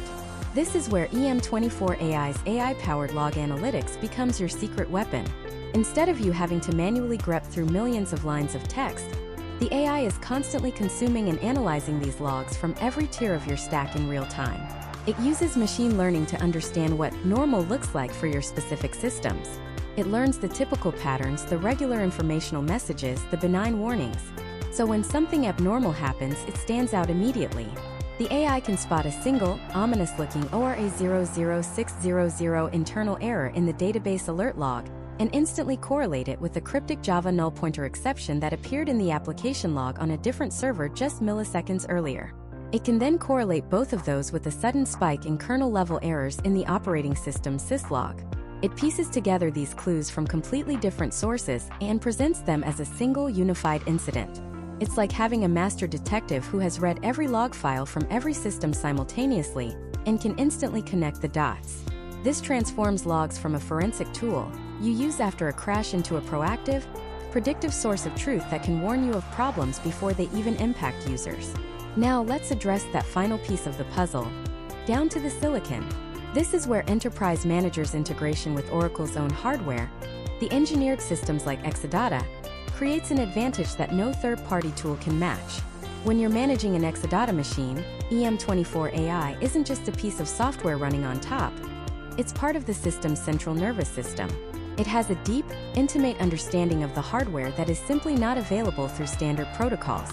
This is where EM24AI's AI-powered log analytics becomes your secret weapon. Instead of you having to manually grep through millions of lines of text, the AI is constantly consuming and analyzing these logs from every tier of your stack in real time. It uses machine learning to understand what normal looks like for your specific systems. It learns the typical patterns, the regular informational messages, the benign warnings. So when something abnormal happens, it stands out immediately. The AI can spot a single, ominous-looking ORA00600 internal error in the database alert log and instantly correlate it with a cryptic Java null pointer exception that appeared in the application log on a different server just milliseconds earlier. It can then correlate both of those with a sudden spike in kernel-level errors in the operating system syslog. It pieces together these clues from completely different sources and presents them as a single unified incident. It's like having a master detective who has read every log file from every system simultaneously and can instantly connect the dots. This transforms logs from a forensic tool you use after a crash into a proactive, predictive source of truth that can warn you of problems before they even impact users. Now let's address that final piece of the puzzle, down to the silicon. This is where enterprise managers' integration with Oracle's own hardware, the engineered systems like Exadata, creates an advantage that no third-party tool can match. When you're managing an Exadata machine, EM24AI isn't just a piece of software running on top. It's part of the system's central nervous system. It has a deep, intimate understanding of the hardware that is simply not available through standard protocols.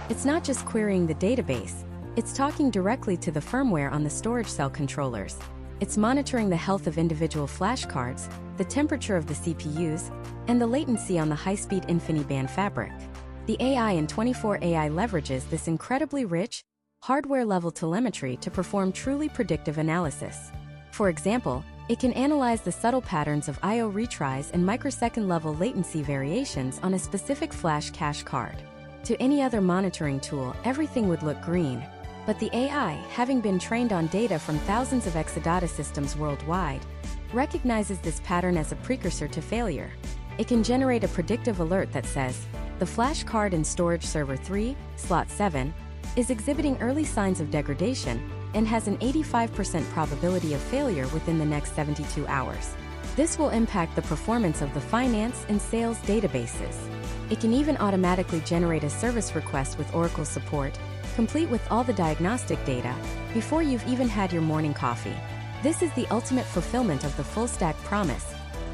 It's not just querying the database, it's talking directly to the firmware on the storage cell controllers. It's monitoring the health of individual flashcards, the temperature of the CPUs, and the latency on the high-speed InfiniBand fabric. The AI in 24AI leverages this incredibly rich, hardware-level telemetry to perform truly predictive analysis. For example, it can analyze the subtle patterns of I/O retries and microsecond-level latency variations on a specific flash cache card. To any other monitoring tool, everything would look green. But the AI, having been trained on data from thousands of Exadata systems worldwide, recognizes this pattern as a precursor to failure. It can generate a predictive alert that says, the flash card in storage server 3, slot 7, is exhibiting early signs of degradation and has an 85% probability of failure within the next 72 hours. This will impact the performance of the finance and sales databases. It can even automatically generate a service request with Oracle support, complete with all the diagnostic data, before you've even had your morning coffee. This is the ultimate fulfillment of the full-stack promise.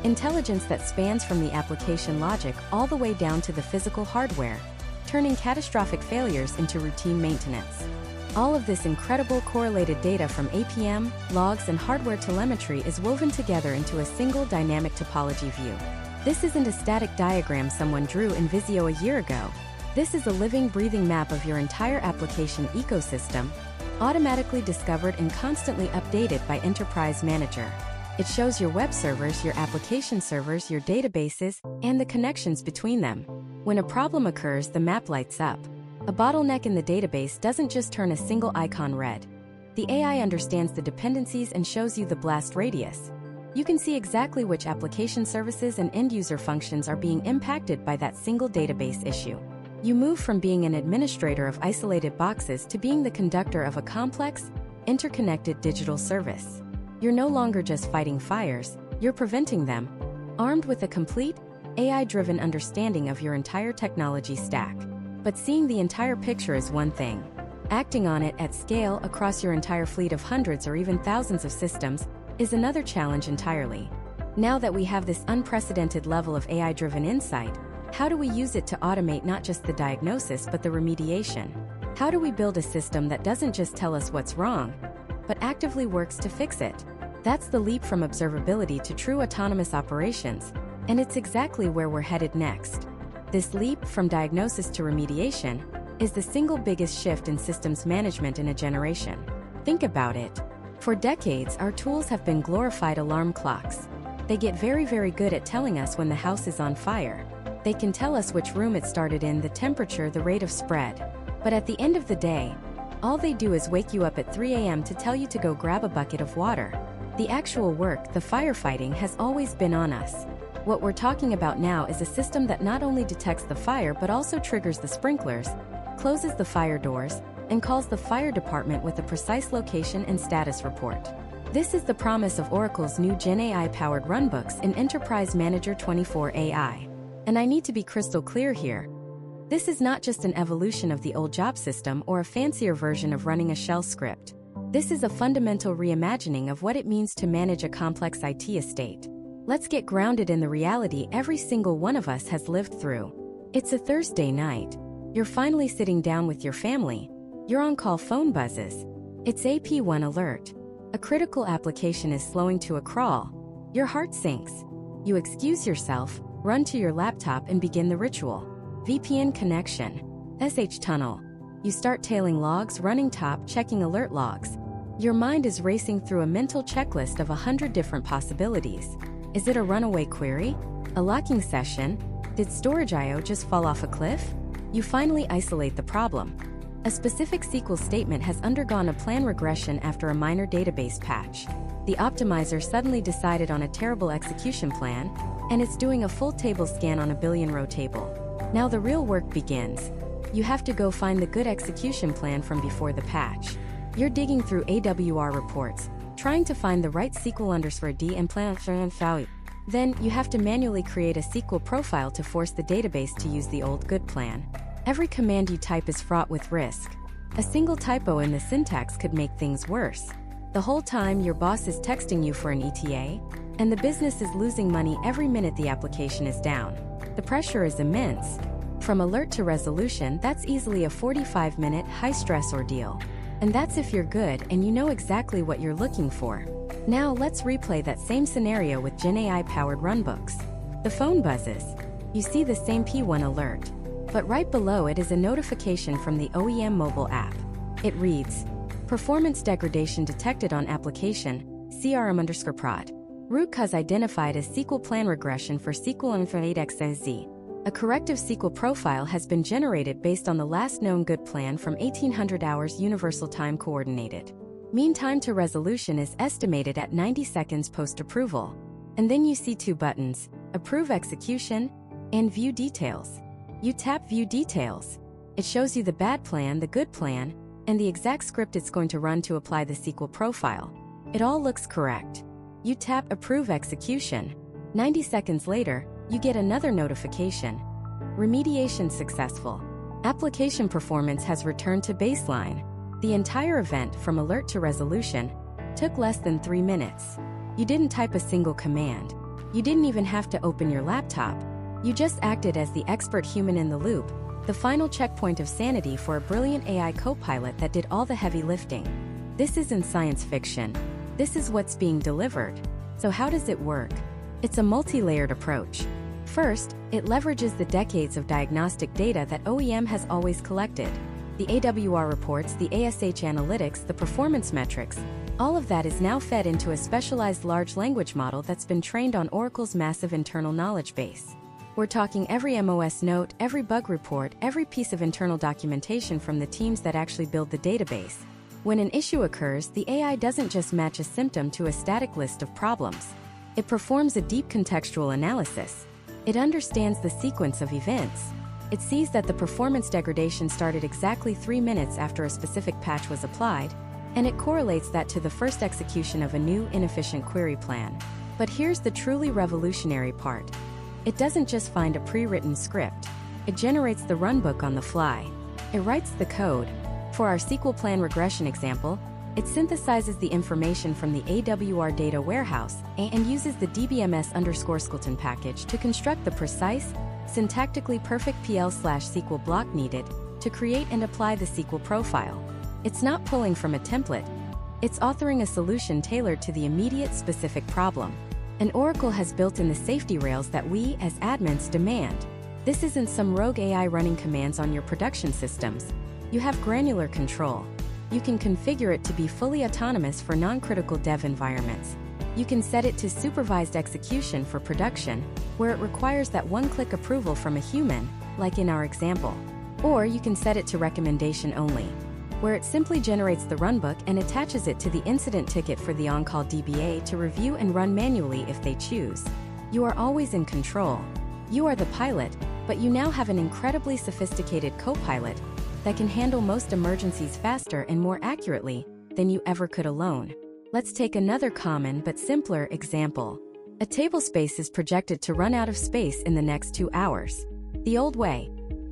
Intelligence that spans from the application logic all the way down to the physical hardware, turning catastrophic failures into routine maintenance. All of this incredible correlated data from APM, logs, and hardware telemetry is woven together into a single dynamic topology view. This isn't a static diagram someone drew in Visio a year ago. This is a living, breathing map of your entire application ecosystem, automatically discovered and constantly updated by Enterprise Manager. It shows your web servers, your application servers, your databases, and the connections between them. When a problem occurs, the map lights up. A bottleneck in the database doesn't just turn a single icon red. The AI understands the dependencies and shows you the blast radius. You can see exactly which application services and end-user functions are being impacted by that single database issue. You move from being an administrator of isolated boxes to being the conductor of a complex, interconnected digital service. You're no longer just fighting fires, you're preventing them, armed with a complete, AI-driven understanding of your entire technology stack. But seeing the entire picture is one thing. Acting on it at scale across your entire fleet of hundreds or even thousands of systems is another challenge entirely. Now that we have this unprecedented level of AI-driven insight, how do we use it to automate not just the diagnosis but the remediation? How do we build a system that doesn't just tell us what's wrong, but actively works to fix it? That's the leap from observability to true autonomous operations, and it's exactly where we're headed next. This leap from diagnosis to remediation is the single biggest shift in systems management in a generation. Think about it. For decades, our tools have been glorified alarm clocks. They get very, very good at telling us when the house is on fire. They can tell us which room it started in, the temperature, the rate of spread. But at the end of the day, all they do is wake you up at 3 a.m. to tell you to go grab a bucket of water. The actual work, the firefighting, has always been on us. What we're talking about now is a system that not only detects the fire but also triggers the sprinklers, closes the fire doors, and calls the fire department with a precise location and status report. This is the promise of Oracle's new Gen AI-powered runbooks in Enterprise Manager 24 AI. And I need to be crystal clear here. This is not just an evolution of the old job system or a fancier version of running a shell script. This is a fundamental reimagining of what it means to manage a complex IT estate. Let's get grounded in the reality every single one of us has lived through. It's a Thursday night. You're finally sitting down with your family. Your on-call phone buzzes. It's AP1 alert. A critical application is slowing to a crawl. Your heart sinks. You excuse yourself, run to your laptop and begin the ritual. VPN connection. SH tunnel. You start tailing logs, running top, checking alert logs. Your mind is racing through a mental checklist of 100 different possibilities. Is it a runaway query? A locking session? Did storage I/O just fall off a cliff? You finally isolate the problem. A specific SQL statement has undergone a plan regression after a minor database patch. The optimizer suddenly decided on a terrible execution plan, and it's doing a full table scan on a billion-row table. Now the real work begins. You have to go find the good execution plan from before the patch. You're digging through AWR reports, trying to find the right SQL_D and plan value. Then, you have to manually create a SQL profile to force the database to use the old good plan. Every command you type is fraught with risk. A single typo in the syntax could make things worse. The whole time, your boss is texting you for an ETA, and the business is losing money every minute the application is down. The pressure is immense. From alert to resolution, that's easily a 45-minute, high-stress ordeal. And that's if you're good and you know exactly what you're looking for. Now let's replay that same scenario with Gen AI-powered runbooks. The phone buzzes. You see the same P1 alert. But right below it is a notification from the OEM mobile app. It reads, Performance degradation detected on application, CRM_prod. Root cause identified as SQL plan regression for SQL Info8XZ. A corrective SQL profile has been generated based on the last known good plan from 1800 hours universal time coordinated. Mean time to resolution is estimated at 90 seconds post-approval. And then you see two buttons, Approve Execution and View Details. You tap View Details. It shows you the bad plan, the good plan, and the exact script it's going to run to apply the SQL profile. It all looks correct. You tap Approve Execution. 90 seconds later, you get another notification. Remediation successful. Application performance has returned to baseline. The entire event, from alert to resolution, took less than 3 minutes. You didn't type a single command. You didn't even have to open your laptop. You just acted as the expert human in the loop, the final checkpoint of sanity for a brilliant AI co-pilot that did all the heavy lifting. This isn't science fiction. This is what's being delivered. So how does it work? It's a multi-layered approach. First, it leverages the decades of diagnostic data that OEM has always collected. The AWR reports, the ASH analytics, the performance metrics, all of that is now fed into a specialized large language model that's been trained on Oracle's massive internal knowledge base. We're talking every MOS note, every bug report, every piece of internal documentation from the teams that actually build the database. When an issue occurs, the AI doesn't just match a symptom to a static list of problems. It performs a deep contextual analysis. It understands the sequence of events. It sees that the performance degradation started exactly 3 minutes after a specific patch was applied, and it correlates that to the first execution of a new, inefficient query plan. But here's the truly revolutionary part. It doesn't just find a pre-written script. It generates the runbook on the fly. It writes the code. For our SQL plan regression example, it synthesizes the information from the AWR data warehouse and uses the DBMS_Skeleton package to construct the precise, syntactically perfect PL/SQL block needed to create and apply the SQL profile. It's not pulling from a template. It's authoring a solution tailored to the immediate specific problem. And Oracle has built in the safety rails that we, as admins, demand. This isn't some rogue AI running commands on your production systems. You have granular control. You can configure it to be fully autonomous for non-critical dev environments. You can set it to supervised execution for production, where it requires that one-click approval from a human, like in our example. Or you can set it to recommendation only, where it simply generates the runbook and attaches it to the incident ticket for the on-call DBA to review and run manually if they choose. You are always in control. You are the pilot, but you now have an incredibly sophisticated co-pilot that can handle most emergencies faster and more accurately than you ever could alone. Let's take another common but simpler example. A tablespace is projected to run out of space in the next 2 hours. The old way.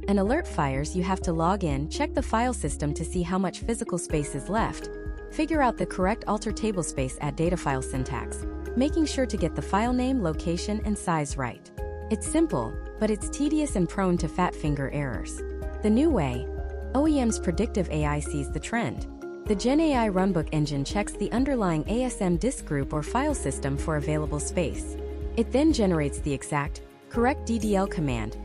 An alert fires, you have to log in, check the file system to see how much physical space is left, figure out the correct alter tablespace, add data file syntax, making sure to get the file name, location, and size right. It's simple, but it's tedious and prone to fat finger errors. The new way, OEM's predictive AI sees the trend. The GenAI runbook engine checks the underlying ASM disk group or file system for available space. It then generates the exact, correct DDL command.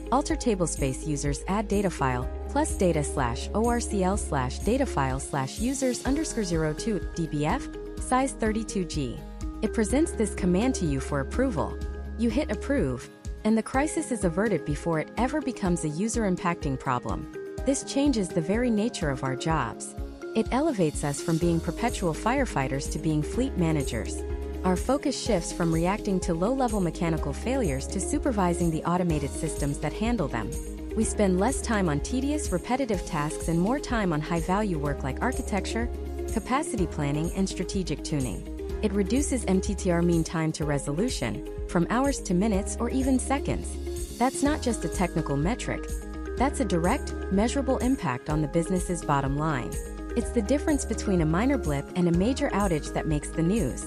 Alter tablespace users add data file plus data/orcl/data file/users_02 dbf size 32G. It presents this command to you for approval. You hit approve, and the crisis is averted before it ever becomes a user-impacting problem. This changes the very nature of our jobs. It elevates us from being perpetual firefighters to being fleet managers. Our focus shifts from reacting to low-level mechanical failures to supervising the automated systems that handle them. We spend less time on tedious, repetitive tasks and more time on high-value work like architecture, capacity planning, and strategic tuning. It reduces MTTR mean time to resolution from hours to minutes or even seconds. That's not just a technical metric. That's a direct, measurable impact on the business's bottom line. It's the difference between a minor blip and a major outage that makes the news.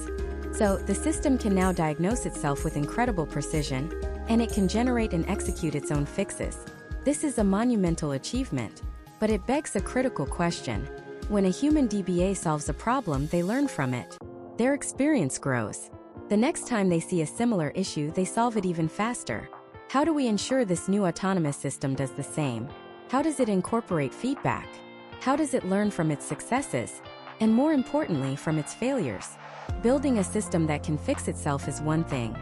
So, the system can now diagnose itself with incredible precision, and it can generate and execute its own fixes. This is a monumental achievement, but it begs a critical question. When a human DBA solves a problem, they learn from it. Their experience grows. The next time they see a similar issue, they solve it even faster. How do we ensure this new autonomous system does the same? How does it incorporate feedback? How does it learn from its successes? And more importantly, from its failures? Building a system that can fix itself is one thing.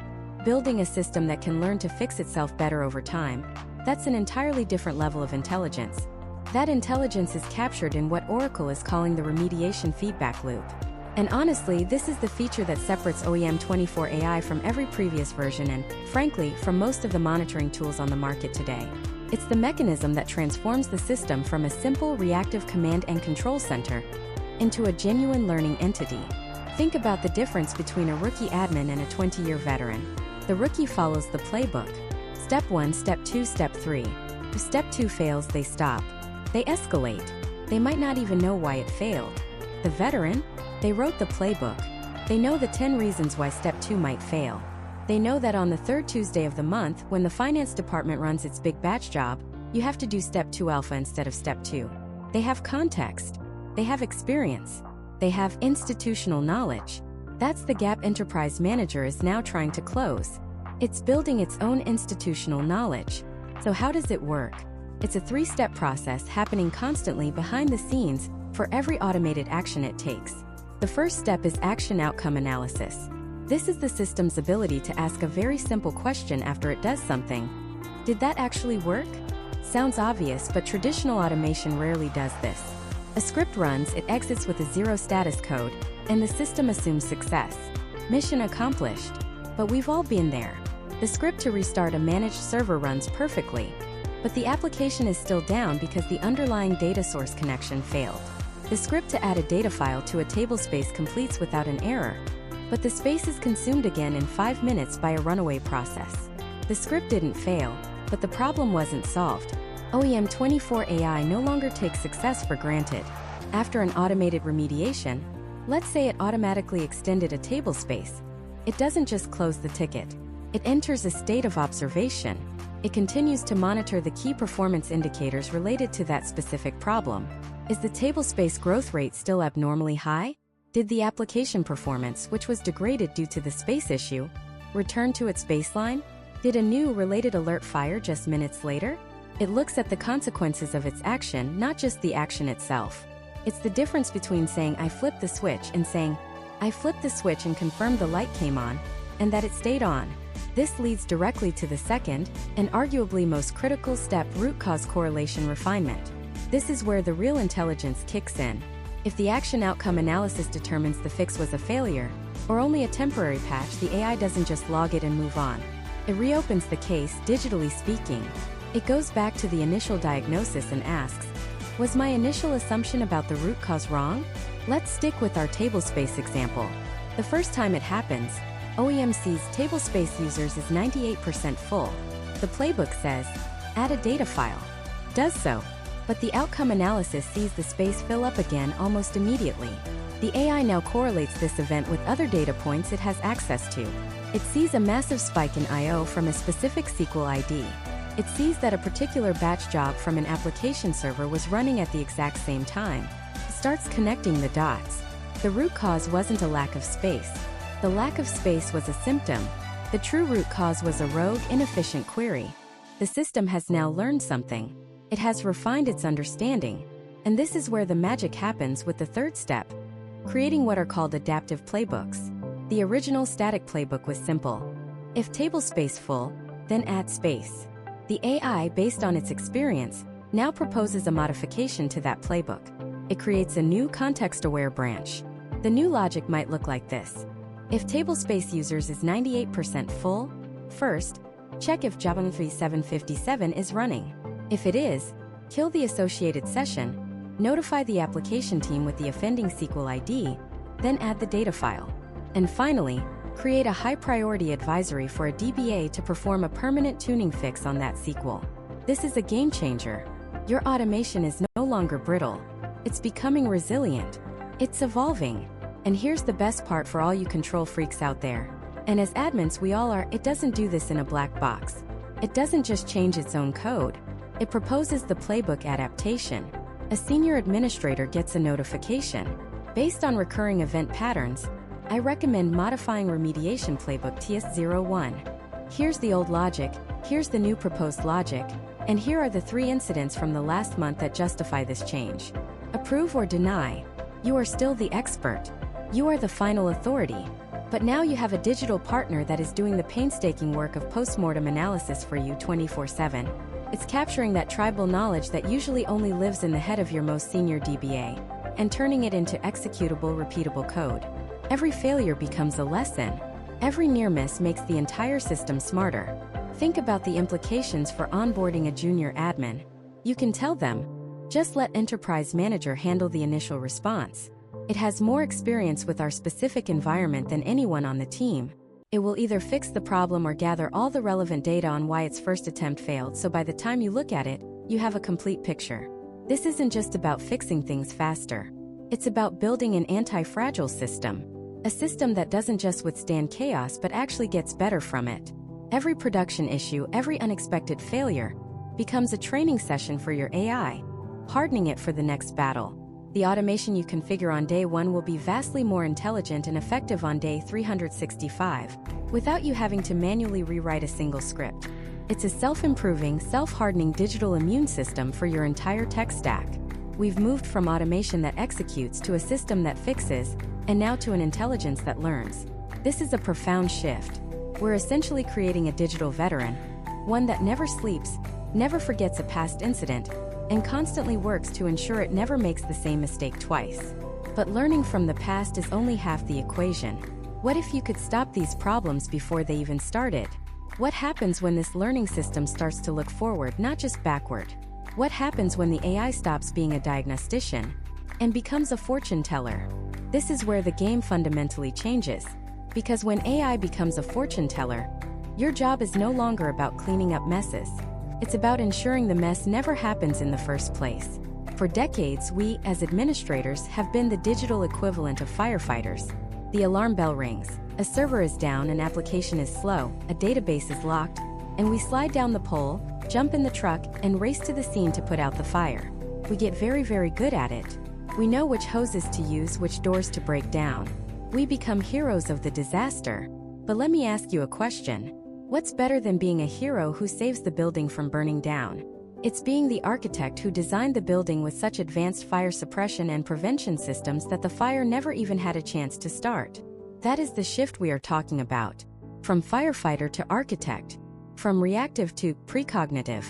Building a system that can learn to fix itself better over time, that's an entirely different level of intelligence. That intelligence is captured in what Oracle is calling the remediation feedback loop. And honestly, this is the feature that separates OEM 24 AI from every previous version and, frankly, from most of the monitoring tools on the market today. It's the mechanism that transforms the system from a simple reactive command and control center into a genuine learning entity. Think about the difference between a rookie admin and a 20-year veteran. The rookie follows the playbook. Step 1, Step 2, Step 3. If Step 2 fails, they stop. They escalate. They might not even know why it failed. The veteran? They wrote the playbook. They know the 10 reasons why Step 2 might fail. They know that on the third Tuesday of the month, when the finance department runs its big batch job, you have to do step 2 alpha instead of step 2. They have context. They have experience. They have institutional knowledge. That's the gap Enterprise Manager is now trying to close. It's building its own institutional knowledge. So how does it work? It's a 3-step process happening constantly behind the scenes for every automated action it takes. The first step is action outcome analysis. This is the system's ability to ask a very simple question after it does something. Did that actually work? Sounds obvious, but traditional automation rarely does this. A script runs, it exits with a 0 status code, and the system assumes success. Mission accomplished. But we've all been there. The script to restart a managed server runs perfectly, but the application is still down because the underlying data source connection failed. The script to add a data file to a tablespace completes without an error, but the space is consumed again in 5 minutes by a runaway process. The script didn't fail, but the problem wasn't solved. OEM 24 AI no longer takes success for granted. After an automated remediation, let's say it automatically extended a tablespace, it doesn't just close the ticket. It enters a state of observation. It continues to monitor the key performance indicators related to that specific problem. Is the tablespace growth rate still abnormally high? Did the application performance, which was degraded due to the space issue, return to its baseline? Did a new related alert fire just minutes later? It looks at the consequences of its action, not just the action itself. It's the difference between saying I flipped the switch and saying I flipped the switch and confirmed the light came on, and that it stayed on. This leads directly to the second, and arguably most critical step, root cause correlation refinement. This is where the real intelligence kicks in. If the action outcome analysis determines the fix was a failure, or only a temporary patch, the AI doesn't just log it and move on. It reopens the case, digitally speaking. It goes back to the initial diagnosis and asks, was my initial assumption about the root cause wrong? Let's stick with our tablespace example. The first time it happens, OEM sees tablespace users is 98% full. The playbook says, add a data file. Does so. But the outcome analysis sees the space fill up again almost immediately. The AI now correlates this event with other data points it has access to. It sees a massive spike in I/O from a specific SQL ID. It sees that a particular batch job from an application server was running at the exact same time. It starts connecting the dots. The root cause wasn't a lack of space. The lack of space was a symptom. The true root cause was a rogue, inefficient query. The system has now learned something. It has refined its understanding. And this is where the magic happens with the third step, creating what are called adaptive playbooks. The original static playbook was simple. If tablespace full, then add space. The AI, based on its experience, now proposes a modification to that playbook. It creates a new context-aware branch. The new logic might look like this. If tablespace users is 98% full, first, check if Java 3757 is running. If it is, kill the associated session, notify the application team with the offending SQL ID, then add the data file. And finally, create a high-priority advisory for a DBA to perform a permanent tuning fix on that SQL. This is a game changer. Your automation is no longer brittle. It's becoming resilient. It's evolving. And here's the best part for all you control freaks out there. And as admins we all are, it doesn't do this in a black box. It doesn't just change its own code. It proposes the playbook adaptation. A senior administrator gets a notification. Based on recurring event patterns, I recommend modifying remediation playbook TS01. Here's the old logic, here's the new proposed logic, and here are the 3 incidents from the last month that justify this change. Approve or deny. You are still the expert. You are the final authority. But now you have a digital partner that is doing the painstaking work of postmortem analysis for you 24/7. It's capturing that tribal knowledge that usually only lives in the head of your most senior DBA, and turning it into executable, repeatable code. Every failure becomes a lesson. Every near miss makes the entire system smarter. Think about the implications for onboarding a junior admin. You can tell them, just let Enterprise Manager handle the initial response. It has more experience with our specific environment than anyone on the team. It will either fix the problem or gather all the relevant data on why its first attempt failed, so by the time you look at it, you have a complete picture. This isn't just about fixing things faster. It's about building an anti-fragile system. A system that doesn't just withstand chaos but actually gets better from it. Every production issue, every unexpected failure, becomes a training session for your AI, hardening it for the next battle. The automation you configure on day 1 will be vastly more intelligent and effective on day 365, without you having to manually rewrite a single script. It's a self-improving, self-hardening digital immune system for your entire tech stack. We've moved from automation that executes to a system that fixes, and now to an intelligence that learns. This is a profound shift. We're essentially creating a digital veteran, one that never sleeps, never forgets a past incident, and constantly works to ensure it never makes the same mistake twice. But learning from the past is only half the equation. What if you could stop these problems before they even started? What happens when this learning system starts to look forward, not just backward? What happens when the AI stops being a diagnostician and becomes a fortune teller? This is where the game fundamentally changes. Because when AI becomes a fortune teller, your job is no longer about cleaning up messes. It's about ensuring the mess never happens in the first place. For decades, we, as administrators, have been the digital equivalent of firefighters. The alarm bell rings, a server is down, an application is slow, a database is locked, and we slide down the pole, jump in the truck, and race to the scene to put out the fire. We get very, very good at it. We know which hoses to use, which doors to break down. We become heroes of the disaster. But let me ask you a question. What's better than being a hero who saves the building from burning down? It's being the architect who designed the building with such advanced fire suppression and prevention systems that the fire never even had a chance to start. That is the shift we are talking about. From firefighter to architect. From reactive to precognitive.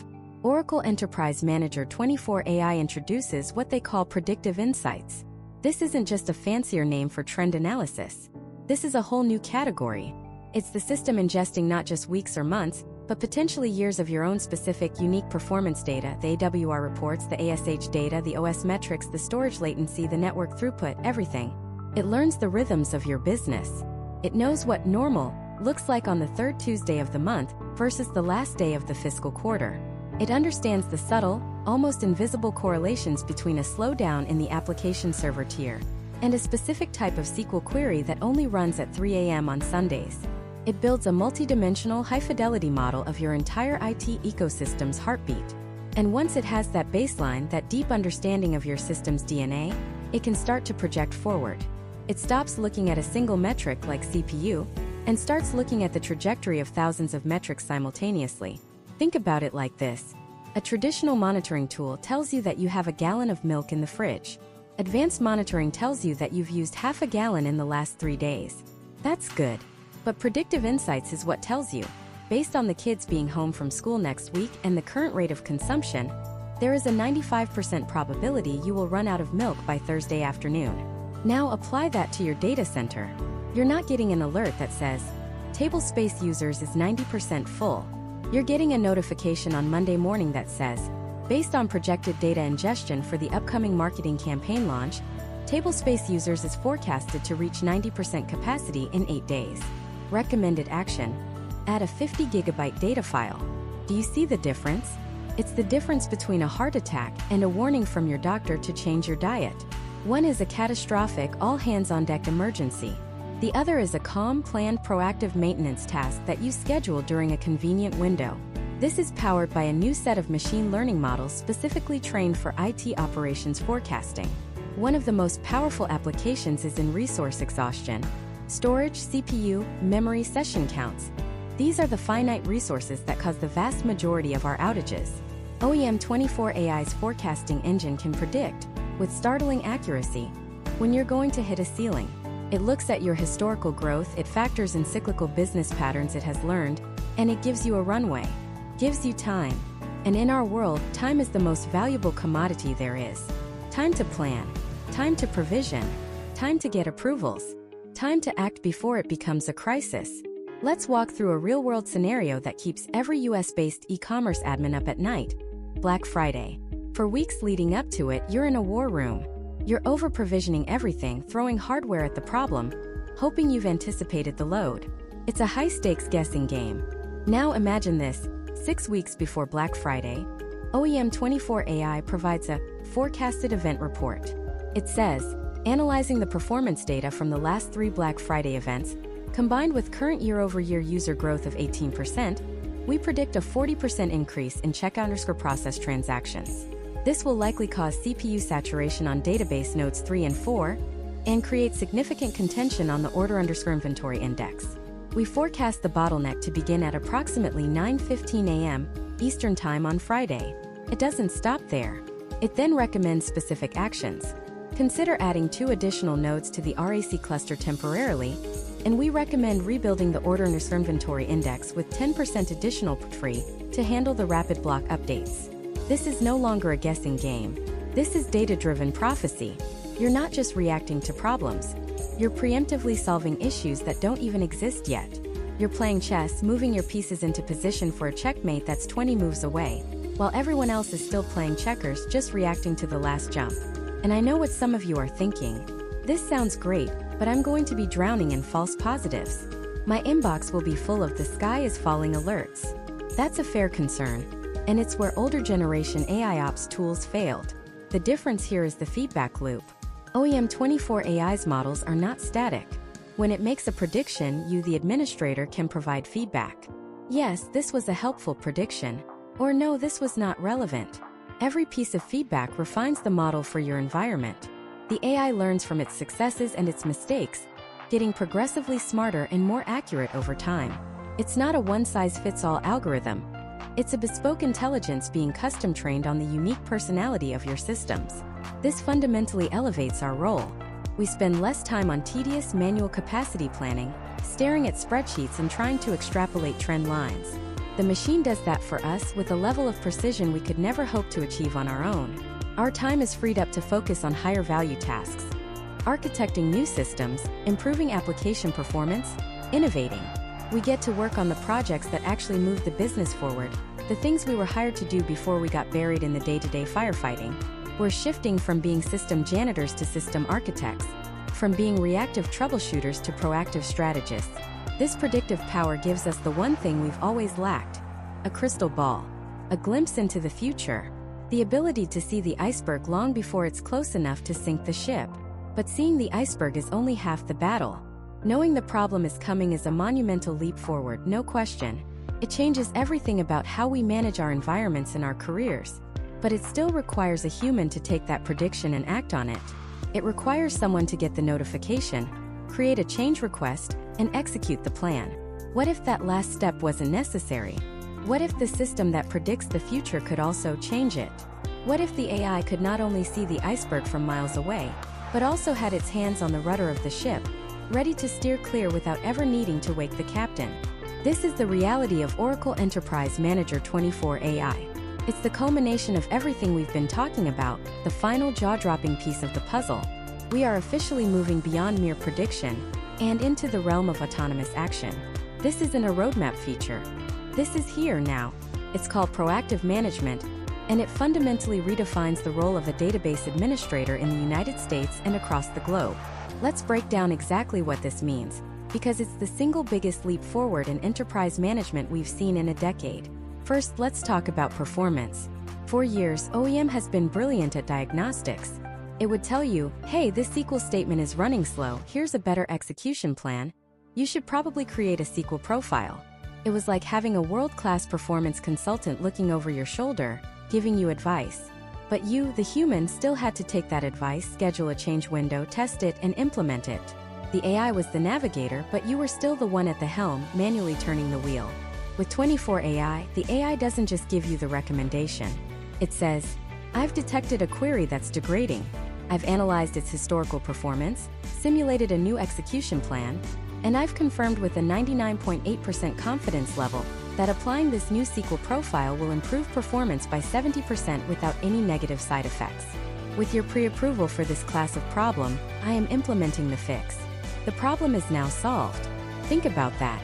Oracle Enterprise Manager 24 AI introduces what they call predictive insights. This isn't just a fancier name for trend analysis. This is a whole new category. It's the system ingesting not just weeks or months, but potentially years of your own specific, unique performance data, the AWR reports, the ASH data, the OS metrics, the storage latency, the network throughput, everything. It learns the rhythms of your business. It knows what normal looks like on the third Tuesday of the month versus the last day of the fiscal quarter. It understands the subtle, almost invisible correlations between a slowdown in the application server tier and a specific type of SQL query that only runs at 3 a.m. on Sundays. It builds a multi-dimensional, high-fidelity model of your entire IT ecosystem's heartbeat. And once it has that baseline, that deep understanding of your system's DNA, it can start to project forward. It stops looking at a single metric like CPU and starts looking at the trajectory of thousands of metrics simultaneously. Think about it like this. A traditional monitoring tool tells you that you have a gallon of milk in the fridge. Advanced monitoring tells you that you've used half a gallon in the last 3 days. That's good. But predictive insights is what tells you, based on the kids being home from school next week and the current rate of consumption, there is a 95% probability you will run out of milk by Thursday afternoon. Now apply that to your data center. You're not getting an alert that says, table space users is 90% full. You're getting a notification on Monday morning that says, based on projected data ingestion for the upcoming marketing campaign launch, table space users is forecasted to reach 90% capacity in 8 days. Recommended action: add a 50 GB data file. Do you see the difference? It's the difference between a heart attack and a warning from your doctor to change your diet. One is a catastrophic, all-hands-on-deck emergency. The other is a calm, planned, proactive maintenance task that you schedule during a convenient window. This is powered by a new set of machine learning models specifically trained for IT operations forecasting. One of the most powerful applications is in resource exhaustion. Storage, CPU, memory, session counts. These are the finite resources that cause the vast majority of our outages. OEM24 AI's forecasting engine can predict, with startling accuracy, when you're going to hit a ceiling. It looks at your historical growth, it factors in cyclical business patterns it has learned, and it gives you a runway. Gives you time. And in our world, time is the most valuable commodity there is. Time to plan. Time to provision. Time to get approvals. Time to act before it becomes a crisis. Let's walk through a real-world scenario that keeps every US-based e-commerce admin up at night. Black Friday. For weeks leading up to it, you're in a war room. You're over-provisioning everything, throwing hardware at the problem, hoping you've anticipated the load. It's a high-stakes guessing game. Now imagine this. 6 weeks before Black Friday, OEM24 AI provides a forecasted event report. It says, Analyzing the performance data from the last 3 Black Friday events, combined with current year-over-year user growth of 18%, we predict a 40% increase in check_process transactions. This will likely cause CPU saturation on database nodes 3 and 4 and create significant contention on the order_inventory index. We forecast the bottleneck to begin at approximately 9:15 a.m. Eastern Time on Friday. It doesn't stop there. It then recommends specific actions. Consider adding 2 additional nodes to the RAC cluster temporarily, and we recommend rebuilding the order_inventory index with 10% additional free to handle the rapid block updates. This is no longer a guessing game. This is data-driven prophecy. You're not just reacting to problems. You're preemptively solving issues that don't even exist yet. You're playing chess, moving your pieces into position for a checkmate that's 20 moves away, while everyone else is still playing checkers, just reacting to the last jump. And I know what some of you are thinking. This sounds great, but I'm going to be drowning in false positives. My inbox will be full of "the sky is falling" alerts. That's a fair concern, and it's where older generation AIOps tools failed. The difference here is the feedback loop. OEM24 AI's models are not static. When it makes a prediction, you, the administrator, can provide feedback. Yes, this was a helpful prediction. Or no, this was not relevant. Every piece of feedback refines the model for your environment. The AI learns from its successes and its mistakes, getting progressively smarter and more accurate over time. It's not a one-size-fits-all algorithm. It's a bespoke intelligence being custom-trained on the unique personality of your systems. This fundamentally elevates our role. We spend less time on tedious manual capacity planning, staring at spreadsheets and trying to extrapolate trend lines. The machine does that for us with a level of precision we could never hope to achieve on our own. Our time is freed up to focus on higher value tasks. Architecting new systems, improving application performance, innovating. We get to work on the projects that actually move the business forward, the things we were hired to do before we got buried in the day-to-day firefighting. We're shifting from being system janitors to system architects, from being reactive troubleshooters to proactive strategists. This predictive power gives us the one thing we've always lacked: a crystal ball, a glimpse into the future, the ability to see the iceberg long before it's close enough to sink the ship. But seeing the iceberg is only half the battle. Knowing the problem is coming is a monumental leap forward, no question. It changes everything about how we manage our environments and our careers. But it still requires a human to take that prediction and act on it. It requires someone to get the notification, create a change request, and execute the plan. What if that last step wasn't necessary? What if the system that predicts the future could also change it? What if the AI could not only see the iceberg from miles away, but also had its hands on the rudder of the ship, ready to steer clear without ever needing to wake the captain? This is the reality of Oracle Enterprise Manager 24 AI. It's the culmination of everything we've been talking about, the final jaw-dropping piece of the puzzle. We are officially moving beyond mere prediction and into the realm of autonomous action. This isn't a roadmap feature. This is here now. It's called proactive management, and it fundamentally redefines the role of a database administrator in the United States and across the globe. Let's break down exactly what this means, because it's the single biggest leap forward in enterprise management we've seen in a decade. First, let's talk about performance. For years, OEM has been brilliant at diagnostics. It would tell you, hey, this SQL statement is running slow, here's a better execution plan. You should probably create a SQL profile. It was like having a world-class performance consultant looking over your shoulder, giving you advice. But you, the human, still had to take that advice, schedule a change window, test it, and implement it. The AI was the navigator, but you were still the one at the helm, manually turning the wheel. With 24 AI, the AI doesn't just give you the recommendation. It says, I've detected a query that's degrading. I've analyzed its historical performance, simulated a new execution plan, and I've confirmed with a 99.8% confidence level that applying this new SQL profile will improve performance by 70% without any negative side effects. With your pre-approval for this class of problem, I am implementing the fix. The problem is now solved. Think about that.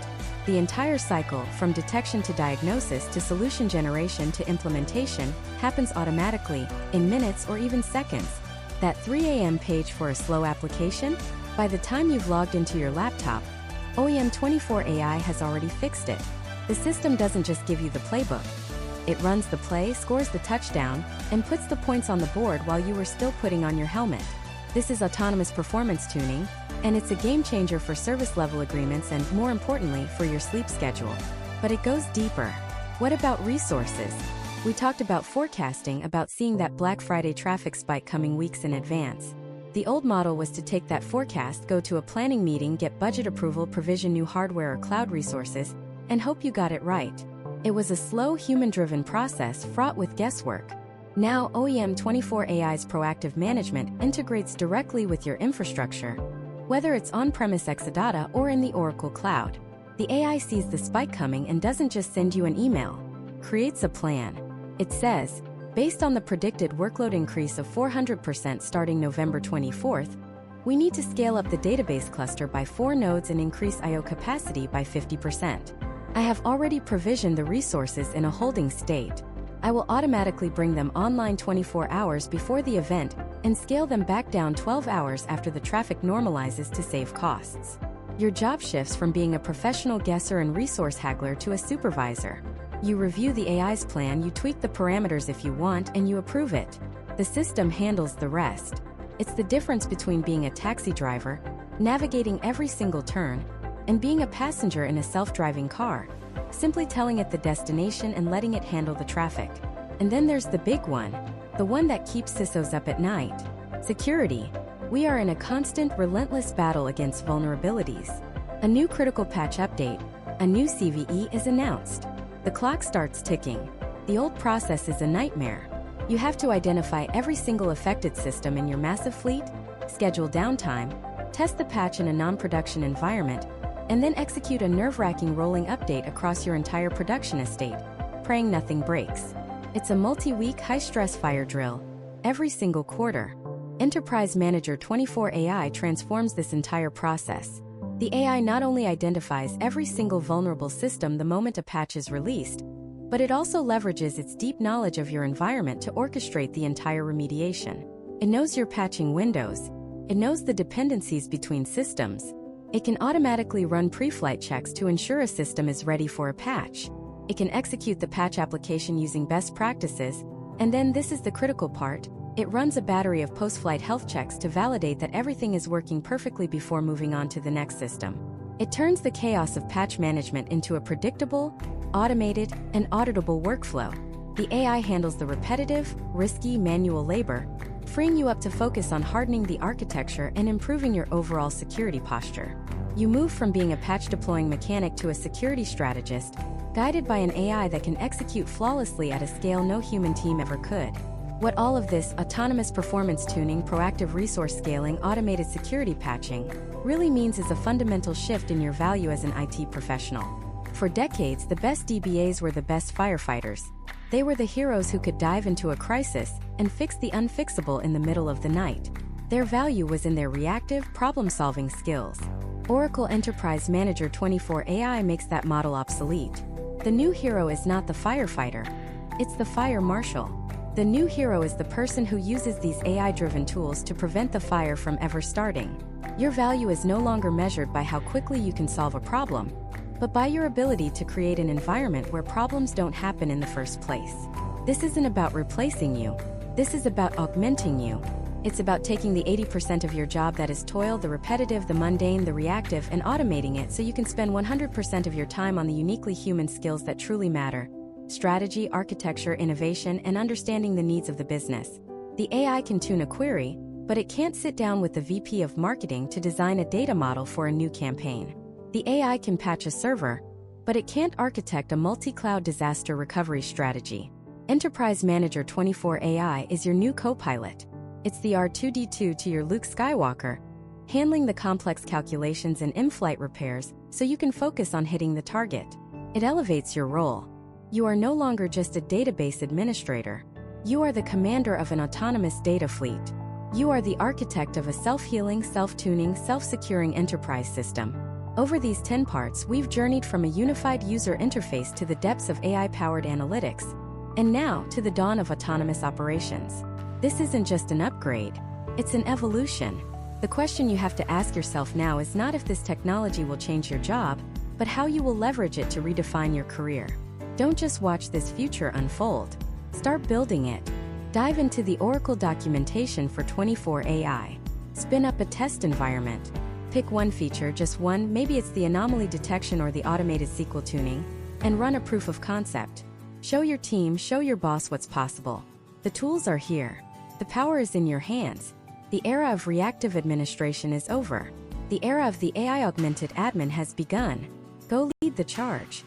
The entire cycle, from detection to diagnosis to solution generation to implementation, happens automatically, in minutes or even seconds. That 3 a.m. page for a slow application? By the time you've logged into your laptop, OEM24 AI has already fixed it. The system doesn't just give you the playbook. It runs the play, scores the touchdown, and puts the points on the board while you were still putting on your helmet. This is autonomous performance tuning, and it's a game changer for service level agreements and, more importantly, for your sleep schedule. But it goes deeper. What about resources? We talked about forecasting, about seeing that Black Friday traffic spike coming weeks in advance. The old model was to take that forecast, go to a planning meeting, get budget approval, provision new hardware or cloud resources, and hope you got it right. It was a slow, human-driven process fraught with guesswork. Now, OEM24AI's proactive management integrates directly with your infrastructure, whether it's on-premise Exadata or in the Oracle Cloud. The AI sees the spike coming and doesn't just send you an email. Creates a plan. It says, based on the predicted workload increase of 400% starting November 24th, we need to scale up the database cluster by 4 nodes and increase I/O capacity by 50%. I have already provisioned the resources in a holding state. I will automatically bring them online 24 hours before the event and scale them back down 12 hours after the traffic normalizes to save costs. Your job shifts from being a professional guesser and resource haggler to a supervisor. You review the AI's plan, you tweak the parameters if you want, and you approve it. The system handles the rest. It's the difference between being a taxi driver, navigating every single turn, and being a passenger in a self-driving car, simply telling it the destination and letting it handle the traffic. And then there's the big one, the one that keeps CISOs up at night. Security. We are in a constant, relentless battle against vulnerabilities. A new critical patch update, a new CVE is announced. The clock starts ticking. The old process is a nightmare. You have to identify every single affected system in your massive fleet, schedule downtime, test the patch in a non-production environment, and then execute a nerve-wracking rolling update across your entire production estate, praying nothing breaks. It's a multi-week, high-stress fire drill, every single quarter. Enterprise Manager 24 AI transforms this entire process. The AI not only identifies every single vulnerable system the moment a patch is released, but it also leverages its deep knowledge of your environment to orchestrate the entire remediation. It knows you're patching Windows. It knows the dependencies between systems. It can automatically run pre-flight checks to ensure a system is ready for a patch. It can execute the patch application using best practices, and then this is the critical part, it runs a battery of post-flight health checks to validate that everything is working perfectly before moving on to the next system. It turns the chaos of patch management into a predictable, automated, and auditable workflow. The AI handles the repetitive, risky manual labor, freeing you up to focus on hardening the architecture and improving your overall security posture. You move from being a patch deploying mechanic to a security strategist, guided by an AI that can execute flawlessly at a scale no human team ever could. What all of this autonomous performance tuning, proactive resource scaling, automated security patching really means is a fundamental shift in your value as an IT professional. For decades, the best DBAs were the best firefighters. They were the heroes who could dive into a crisis and fix the unfixable in the middle of the night. Their value was in their reactive, problem-solving skills. Oracle Enterprise Manager 24 AI makes that model obsolete. The new hero is not the firefighter, it's the fire marshal. The new hero is the person who uses these AI-driven tools to prevent the fire from ever starting. Your value is no longer measured by how quickly you can solve a problem, but by your ability to create an environment where problems don't happen in the first place. This isn't about replacing you. This is about augmenting you. It's about taking the 80% of your job that is toil, the repetitive, the mundane, the reactive, and automating it so you can spend 100% of your time on the uniquely human skills that truly matter: strategy, architecture, innovation, and understanding the needs of the business. The AI can tune a query, but it can't sit down with the VP of marketing to design a data model for a new campaign. The AI can patch a server, but it can't architect a multi-cloud disaster recovery strategy. Enterprise Manager 24 AI is your new co-pilot. It's the R2-D2 to your Luke Skywalker, handling the complex calculations and in-flight repairs so you can focus on hitting the target. It elevates your role. You are no longer just a database administrator. You are the commander of an autonomous data fleet. You are the architect of a self-healing, self-tuning, self-securing enterprise system. Over these 10 parts, we've journeyed from a unified user interface to the depths of AI-powered analytics, and now to the dawn of autonomous operations. This isn't just an upgrade, it's an evolution. The question you have to ask yourself now is not if this technology will change your job, but how you will leverage it to redefine your career. Don't just watch this future unfold. Start building it. Dive into the Oracle documentation for 24 AI. Spin up a test environment. Pick one feature, just one, maybe it's the anomaly detection or the automated SQL tuning, and run a proof of concept. Show your team, show your boss what's possible. The tools are here. The power is in your hands. The era of reactive administration is over. The era of the AI-augmented admin has begun. Go lead the charge.